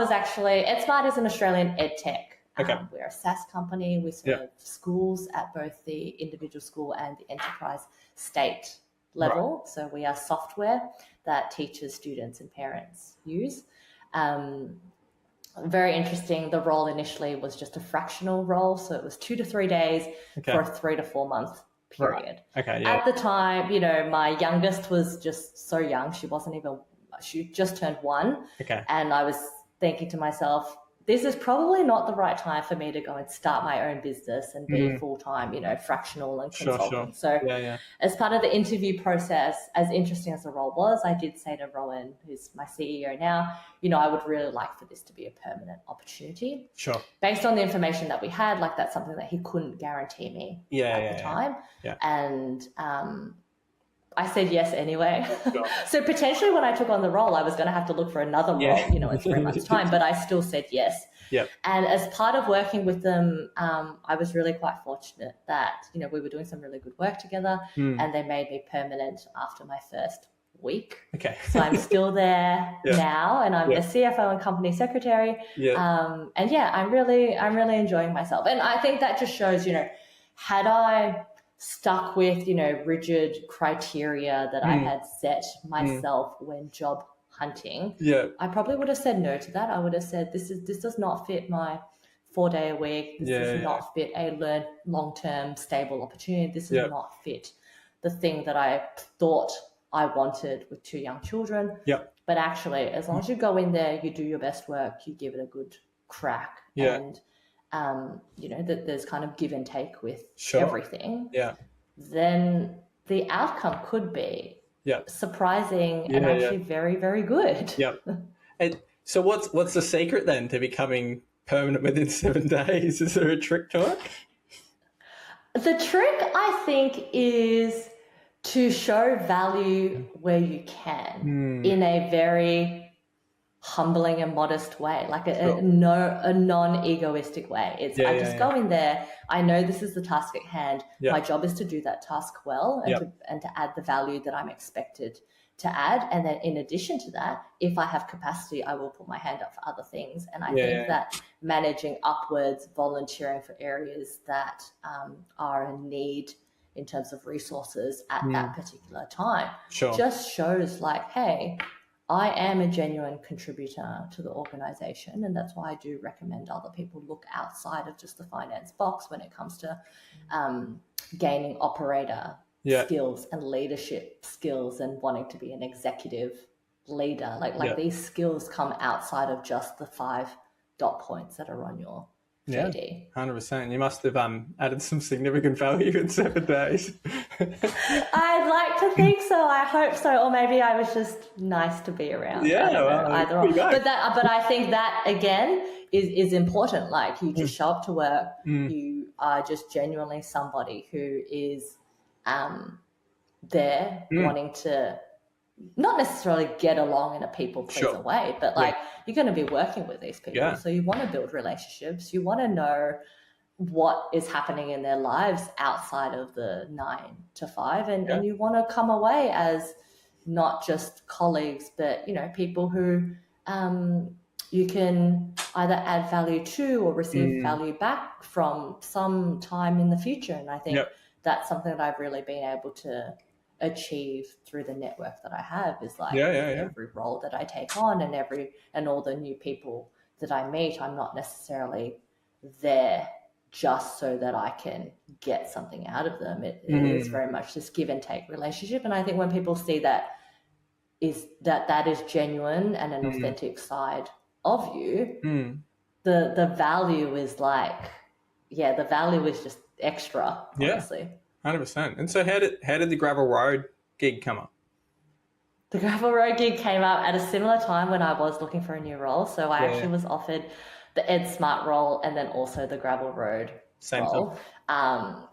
is an Australian ed tech. We're a SaaS company. We serve schools at both the individual school and the enterprise state level. So we are software that teachers, students, and parents use. Very interesting. The role initially was just a fractional role. So it was 2 to 3 days for a 3 to 4 month period. At the time, you know, my youngest was just so young. She just turned 1. And I was thinking to myself, this is probably not the right time for me to go and start my own business and be full-time, you know, fractional and consulting. So as part of the interview process, as interesting as the role was, I did say to Rowan, who's my CEO now, you know, I would really like for this to be a permanent opportunity. Based on the information that we had, like that's something that he couldn't guarantee me at the time. And I said yes anyway. So potentially when I took on the role, I was going to have to look for another role, you know, in 3 months' time, but I still said yes. And as part of working with them, I was really quite fortunate that, you know, we were doing some really good work together and they made me permanent after my first week. So I'm still there now, and I'm the CFO and company secretary. And I'm really enjoying myself. And I think that just shows, you know, had I stuck with, you know, rigid criteria that I had set myself when job hunting, I probably would have said no to that. I would have said, this does not fit my 4 day a week. This does not fit a long-term stable opportunity. This does not fit the thing that I thought I wanted with 2 young children. But actually, as long as you go in there, you do your best work, you give it a good crack. And you know, that there's kind of give and take with everything, then the outcome could be surprising and actually very, very good. And so what's the secret then to becoming permanent within 7 days? Is there a trick to it? The trick, I think, is to show value where you can in a very humbling and modest way, like a non-egoistic way. It's I just go in there. I know this is the task at hand. My job is to do that task well and to add the value that I'm expected to add. And then in addition to that, if I have capacity, I will put my hand up for other things. And I think that managing upwards, volunteering for areas that are in need in terms of resources at that particular time just shows like, hey, I am a genuine contributor to the organization, and that's why I do recommend other people look outside of just the finance box when it comes to gaining operator skills and leadership skills and wanting to be an executive leader. Like these skills come outside of just the 5 dot points that are on your JD. 100%. You must have added some significant value in 7 days. I'd like to think so. I hope so. Or maybe I was just nice to be around. Either or. But I think that again is important. Like you just show up to work. You are just genuinely somebody who is there wanting to not necessarily get along in a people pleaser way, but like you're going to be working with these people. So you want to build relationships. You want to know what is happening in their lives outside of the 9 to 5. And you want to come away as not just colleagues, but, you know, people who you can either add value to or receive value back from some time in the future. And I think that's something that I've really been able to achieve through the network that I have is like every role that I take on and all the new people that I meet, I'm not necessarily there just so that I can get something out of them. It is very much this give and take relationship. And I think when people see that is genuine and an authentic side of you, the value is like, the value is just extra, honestly. 100%. And so how did the gravel road gig come up? The gravel road gig came up at a similar time when I was looking for a new role. So I actually was offered the Ed Smart role and then also the gravel road role.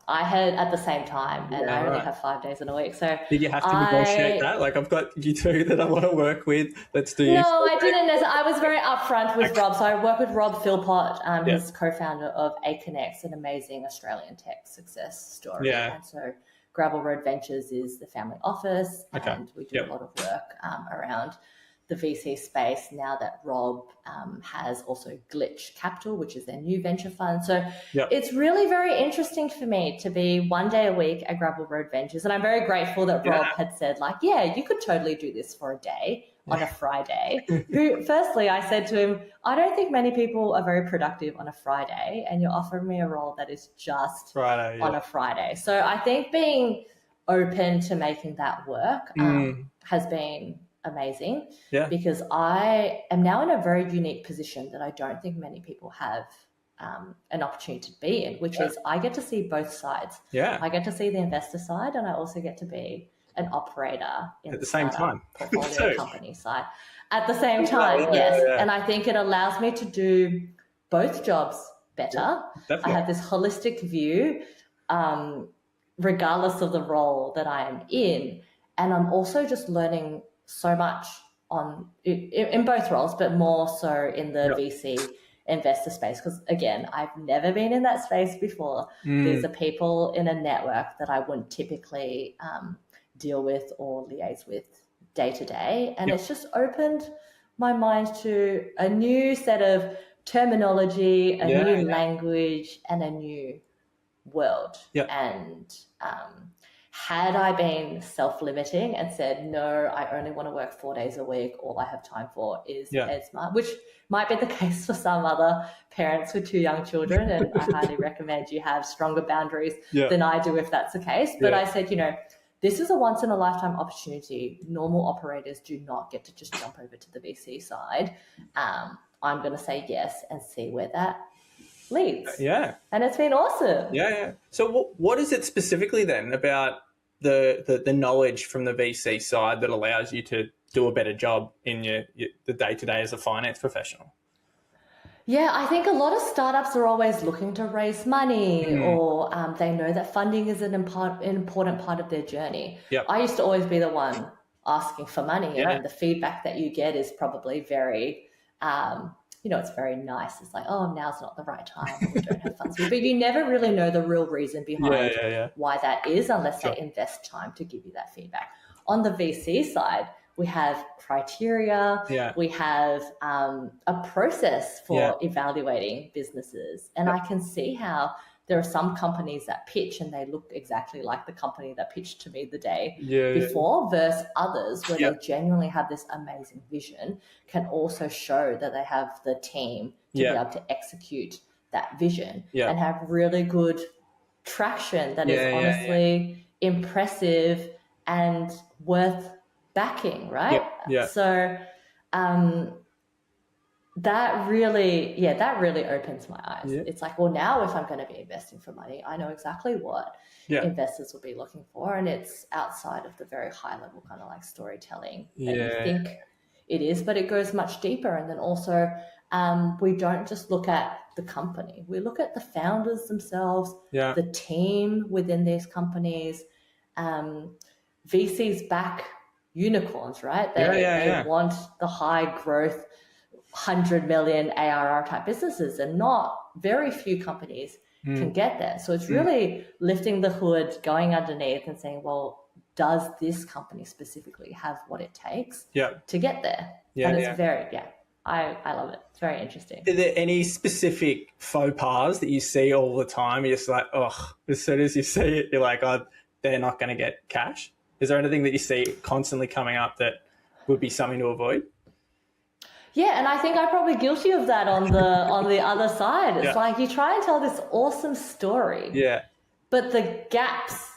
I had at the same time, and I only have 5 days in a week. So did you have to negotiate that? Like, I've got you two that I want to work with. Let's do. No, I didn't. I was very upfront with Rob. So I work with Rob Philpott. He's co-founder of A-Connects, an amazing Australian tech success story. And so Gravel Road Ventures is the family office, and we do a lot of work around the VC space now that Rob has also Glitch Capital, which is their new venture fund. So it's really very interesting for me to be 1 day a week at Gravel Road Ventures. And I'm very grateful that Rob had said like, you could totally do this for a day on a Friday. Firstly, I said to him, I don't think many people are very productive on a Friday, and you're offering me a role that is just on a Friday. So I think being open to making that work has been amazing because I am now in a very unique position that I don't think many people have an opportunity to be in, which is I get to see both sides. I get to see the investor side, and I also get to be an operator in at the same time portfolio company side at the same time. And I think it allows me to do both jobs better. I have this holistic view regardless of the role that I am in, and I'm also just learning so much in both roles, but more so in the VC investor space, because again, I've never been in that space before. These are people in a network that I wouldn't typically deal with or liaise with day to day, and it's just opened my mind to a new set of terminology, a new language, and a new world. And had I been self-limiting and said, no, I only want to work 4 days a week, all I have time for is EdSmart, which might be the case for some other parents with 2 young children, and I highly recommend you have stronger boundaries than I do if that's the case. But I said, this is a once-in-a-lifetime opportunity. Normal operators do not get to just jump over to the VC side. I'm going to say yes and see where that leads. And it's been awesome. So what is it specifically then about the knowledge from the VC side that allows you to do a better job in the day-to-day as a finance professional? Yeah, I think a lot of startups are always looking to raise money, Mm. or they know that funding is an important part of their journey. Yep. I used to always be the one asking for money, Yeah. and the feedback that you get is probably very, it's very nice. It's like, oh, now's not the right time, or we don't have funds for you. But you never really know the real reason Yeah. behind Yeah. why that is unless Sure. they invest time to give you that feedback. On the VC side, we have criteria, Yeah. we have a process for evaluating businesses. And Yep. I can see how there are some companies that pitch and they look exactly like the company that pitched to me the day before, versus others where they genuinely have this amazing vision, can also show that they have the team to be able to execute that vision and have really good traction that is honestly impressive and worth backing, right? Yeah. So that really opens my eyes. Yeah. It's like, well, now if I'm going to be investing for money, I know exactly what investors will be looking for, and it's outside of the very high level kind of like storytelling that you think it is, but it goes much deeper. And then also we don't just look at the company, we look at the founders themselves, the team within these companies. VCs back unicorns, right? They want the high growth 100 million ARR type businesses, and not very few companies can get there. So it's really lifting the hood, going underneath and saying, well, does this company specifically have what it takes to get there? And it's very, I love it. It's very interesting. Are there any specific faux pas that you see all the time? You're just like, oh, as soon as you see it, you're like, oh, they're not going to get cash. Is there anything that you see constantly coming up that would be something to avoid? Yeah, and I think I'm probably guilty of that on the other side. It's like you try and tell this awesome story, but the gaps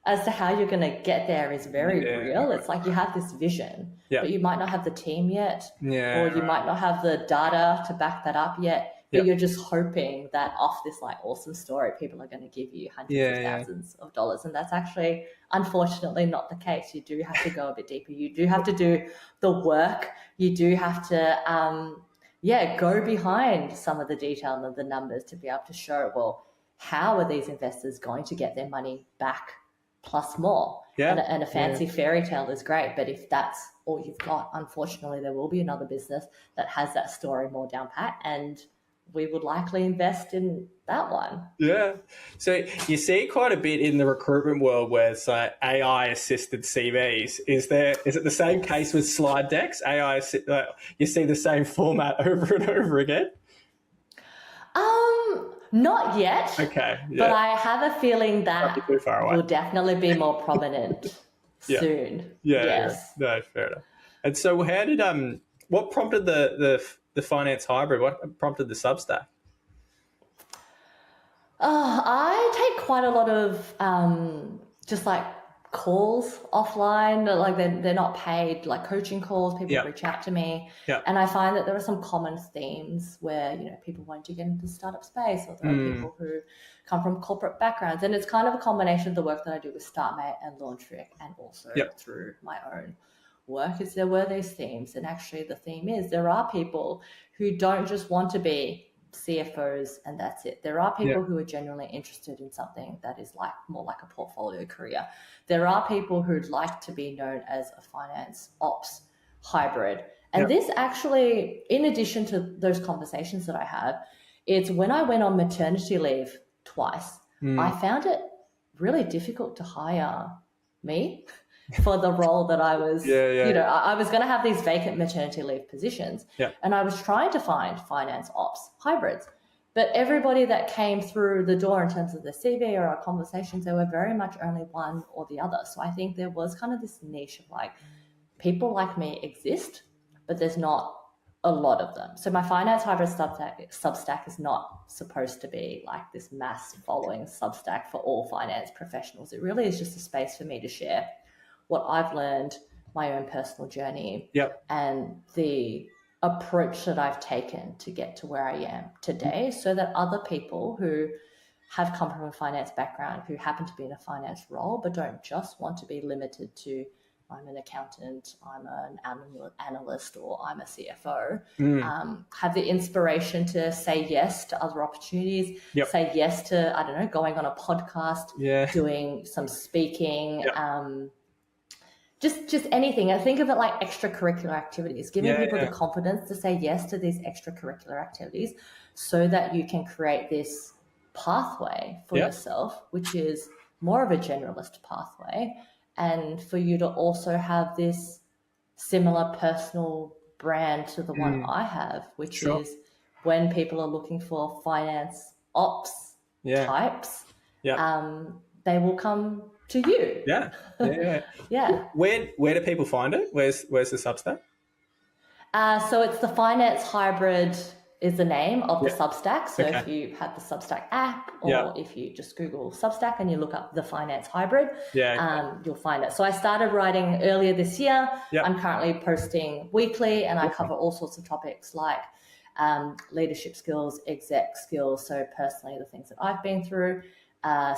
as to how you're going to get there is very real. It's like you have this vision, but you might not have the team yet, or you might not have the data to back that up yet. But you're just hoping that off this like awesome story, people are going to give you hundreds of thousands of dollars. And that's actually, unfortunately, not the case. You do have to go a bit deeper. You do have to do the work. You do have to, go behind some of the detail and the numbers to be able to show, well, how are these investors going to get their money back plus more? And a fancy fairy tale is great, but if that's all you've got, unfortunately, there will be another business that has that story more down pat, and we would likely invest in that one. Yeah. So you see quite a bit in the recruitment world where it's like AI assisted CVs. Is it the same case with slide decks? You see the same format over and over again? Not yet. Okay. But I have a feeling that will definitely be more prominent soon. Yes. No, fair enough. And so how did what prompted the finance hybrid? What prompted the Substack? I take quite a lot of just like calls offline, like they're not paid, like coaching calls. People reach out to me, and I find that there are some common themes where people want to get into the startup space, or there are people who come from corporate backgrounds, and it's kind of a combination of the work that I do with StartMate and Launchtrick, and also through my own work. Is there were these themes, and actually the theme is there are people who don't just want to be CFOs and that's it. There are people who are genuinely interested in something that is like more like a portfolio career. There are people who'd like to be known as a finance ops hybrid. And this actually, in addition to those conversations that I have, it's when I went on maternity leave twice, I found it really difficult to hire me for the role that I was, I was going to have these vacant maternity leave positions, and I was trying to find finance ops hybrids, but everybody that came through the door in terms of the CV or our conversations, they were very much only one or the other. So I think there was kind of this niche of like, people like me exist, but there's not a lot of them. So my finance hybrid Substack is not supposed to be like this mass following Substack for all finance professionals. It really is just a space for me to share what I've learned, my own personal journey, and the approach that I've taken to get to where I am today, so that other people who have come from a finance background, who happen to be in a finance role, but don't just want to be limited to I'm an accountant, I'm an analyst, or I'm a CFO, have the inspiration to say yes to other opportunities, say yes to, I don't know, going on a podcast, doing some speaking, just anything. I think of it like extracurricular activities, giving people the confidence to say yes to these extracurricular activities so that you can create this pathway for yourself, which is more of a generalist pathway, and for you to also have this similar personal brand to the one I have, which is when people are looking for finance ops types, they will come to you. Where do people find it? Where's the Substack? So it's the Finance Hybrid is the name of the Substack. So if you have the Substack app, or if you just Google Substack and you look up the Finance Hybrid, you'll find it. So I started writing earlier this year. I'm currently posting weekly, and I cover all sorts of topics like leadership skills, exec skills. So personally, the things that I've been through,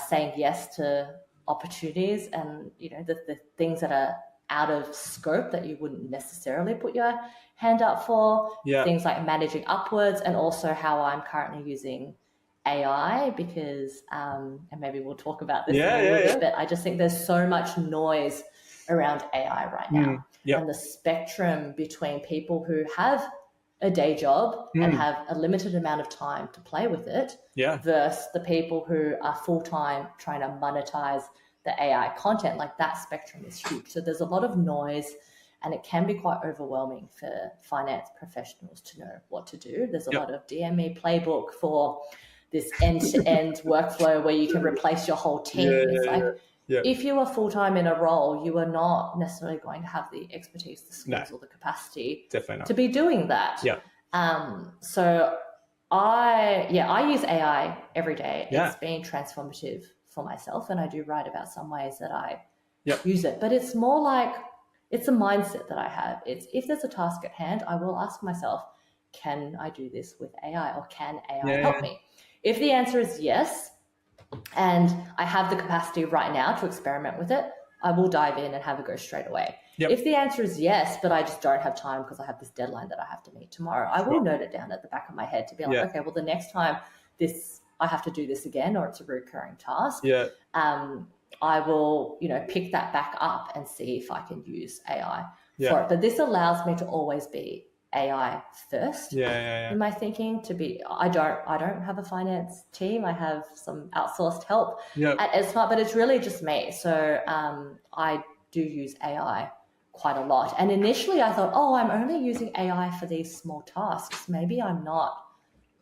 saying yes to opportunities, and the things that are out of scope that you wouldn't necessarily put your hand up for, things like managing upwards, and also how I'm currently using AI because, and maybe we'll talk about this in a little bit, but I just think there's so much noise around AI right now. And the spectrum between people who have a day job and have a limited amount of time to play with it versus the people who are full-time trying to monetize the AI content, like that spectrum is huge. So there's a lot of noise, and it can be quite overwhelming for finance professionals to know what to do. There's a lot of DME playbook for this end-to-end workflow where you can replace your whole team. If you are full-time in a role, you are not necessarily going to have the expertise, the skills, or the capacity to be doing that. So I use AI every day. It's been transformative for myself, and I do write about some ways that I use it. But it's more like, it's a mindset that I have. It's, if there's a task at hand, I will ask myself, can I do this with AI, or can AI help me? If the answer is yes, and I have the capacity right now to experiment with it, I will dive in and have a go straight away. If the answer is yes, but I just don't have time because I have this deadline that I have to meet tomorrow, I will note it down at the back of my head to be like, okay, well, the next time I have to do this again, or it's a recurring task, I will, pick that back up and see if I can use AI for it. But this allows me to always be AI first in my thinking. I don't have a finance team. I have some outsourced help at EdSmart, but it's really just me. So I do use AI quite a lot. And initially I thought, I'm only using AI for these small tasks. Maybe I'm not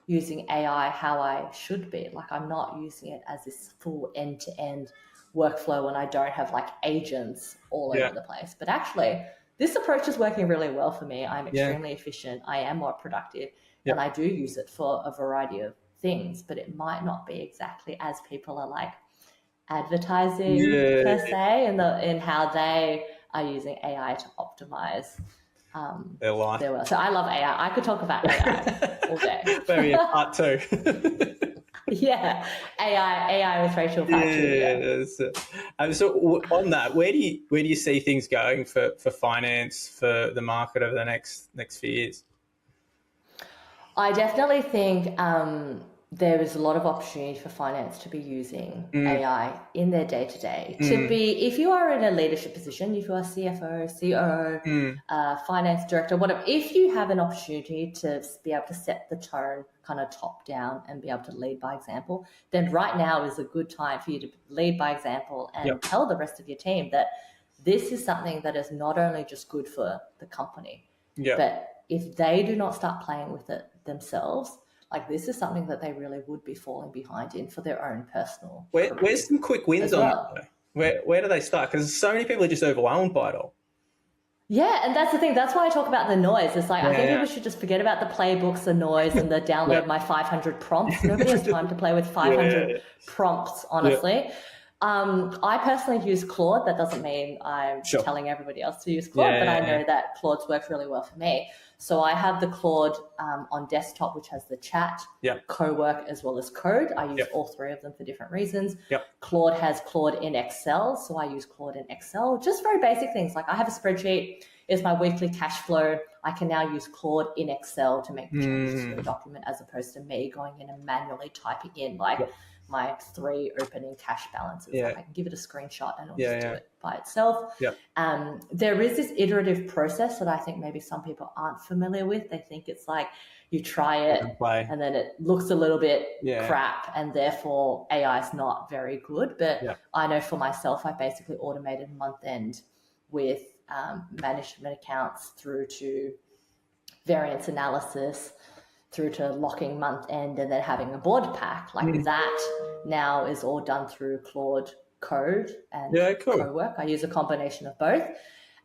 using AI how I should be. Like, I'm not using it as this full end-to-end workflow, and I don't have like agents all over the place. But actually, this approach is working really well for me. I'm extremely efficient. I am more productive, and I do use it for a variety of things, but it might not be exactly as people are like advertising per se, in how they are using AI to optimize their life. So I love AI. I could talk about AI all day. Maybe in part 2. AI with Rachel part 2. So on that, where do you see things going for finance, for the market over the next few years? I definitely think there is a lot of opportunity for finance to be using AI in their day-to-day. To be, if you are in a leadership position, if you are CFO, COO, finance director, whatever, if you have an opportunity to be able to set the tone kind of top down and be able to lead by example, then right now is a good time for you to lead by example and tell the rest of your team that this is something that is not only just good for the company, but if they do not start playing with it themselves, like, this is something that they really would be falling behind in for their own personal Where's some quick wins on that? Where do they start? Because so many people are just overwhelmed by it all. Yeah, and that's the thing. That's why I talk about the noise. It's like, I think people should just forget about the playbooks, the noise, and the download my 500 prompts. Nobody has time to play with 500 prompts, honestly. I personally use Claude. That doesn't mean I'm telling everybody else to use Claude, but I know that Claude's worked really well for me. So I have the Claude on desktop, which has the chat, co-work, as well as code. I use all three of them for different reasons. Claude has Claude in Excel, so I use Claude in Excel. Just very basic things. Like I have a spreadsheet. It's my weekly cash flow. I can now use Claude in Excel to make the changes to the document, as opposed to me going in and manually typing in my 3 opening cash balances. Like I can give it a screenshot and it'll just do it by itself. There is this iterative process that I think maybe some people aren't familiar with. They think it's like you try it and then it looks a little bit crap and therefore AI is not very good. But I know for myself, I basically automated month end with management accounts through to variance analysis, through to locking month end, and then having a board pack. Like that now is all done through Claude Code and co-work. I use a combination of both.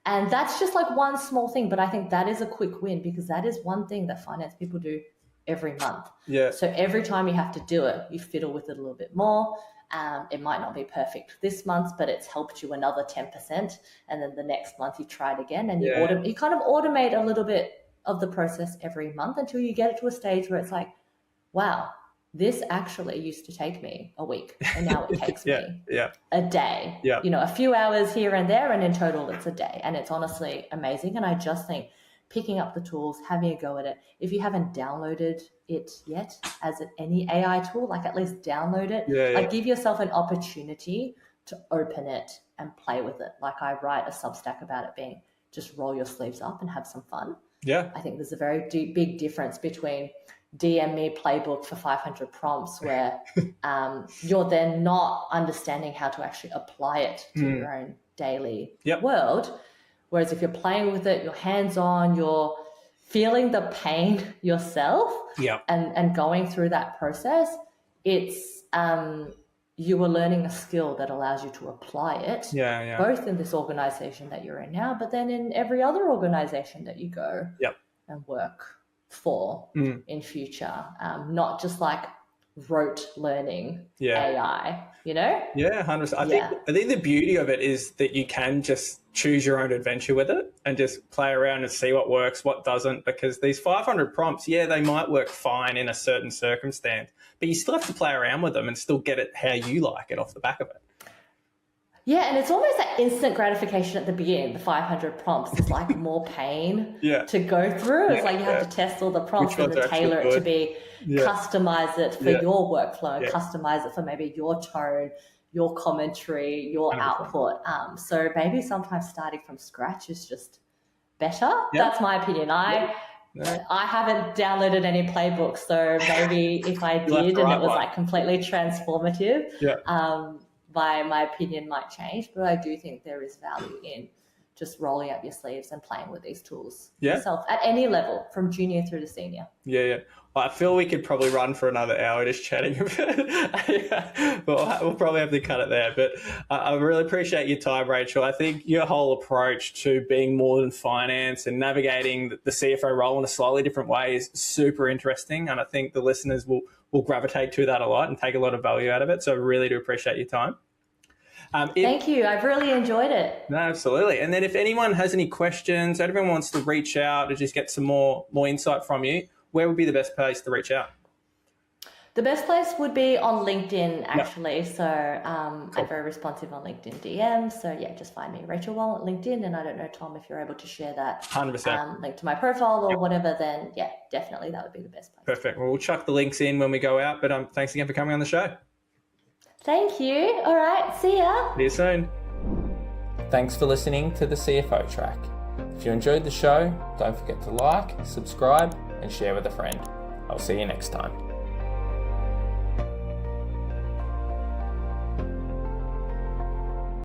And that's just like one small thing, but I think that is a quick win because that is one thing that finance people do every month. So every time you have to do it, you fiddle with it a little bit more. It might not be perfect this month, but it's helped you another 10%. And then the next month you try it again, and you kind of automate a little bit of the process every month until you get it to a stage where it's like, wow, this actually used to take me a week and now it takes me a day, a few hours here and there, and in total it's a day. And it's honestly amazing. And I just think picking up the tools, having a go at it, if you haven't downloaded it yet as any AI tool, like at least download it. Like give yourself an opportunity to open it and play with it. Like I write a Substack about it being just roll your sleeves up and have some fun. I think there's a very big difference between DM me playbook for 500 prompts where you're then not understanding how to actually apply it to your own daily world. Whereas if you're playing with it, you're hands-on, you're feeling the pain yourself and going through that process, it's you are learning a skill that allows you to apply it both in this organization that you're in now, but then in every other organization that you go and work for in future, not just like rote learning AI, 100%. I think the beauty of it is that you can just choose your own adventure with it and just play around and see what works, what doesn't, because these 500 prompts, they might work fine in a certain circumstance, but you still have to play around with them and still get it how you like it off the back of it. Yeah, and it's almost that instant gratification at the beginning. The 500 prompts is like more pain to go through. It's like you have to test all the prompts and then tailor it to be, customize it for your workflow, and customize it for maybe your tone, your commentary, your 100%. Output. So maybe sometimes starting from scratch is just better. That's my opinion. I haven't downloaded any playbooks, so maybe if I did and it was like completely transformative, my opinion might change. But I do think there is value in just rolling up your sleeves and playing with these tools yourself at any level, from junior through to senior. I feel we could probably run for another hour just chatting about it. But we'll probably have to cut it there. But I really appreciate your time, Rachel. I think your whole approach to being more than finance and navigating the CFO role in a slightly different way is super interesting. And I think the listeners will gravitate to that a lot and take a lot of value out of it. So I really do appreciate your time. Thank you. I've really enjoyed it. No, absolutely. And then if anyone has any questions, everyone wants to reach out to just get some more insight from you, where would be the best place to reach out? The best place would be on LinkedIn, actually. So I'm very responsive on LinkedIn DMs. So just find me, Rachel Wong, at LinkedIn. And I don't know, Tom, if you're able to share that 100%. Link to my profile or whatever, then definitely that would be the best place. Perfect. Well, we'll chuck the links in when we go out. But thanks again for coming on the show. Thank you. All right. See ya. See you soon. Thanks for listening to the CFO Track. If you enjoyed the show, don't forget to like, subscribe, and share with a friend. I'll see you next time.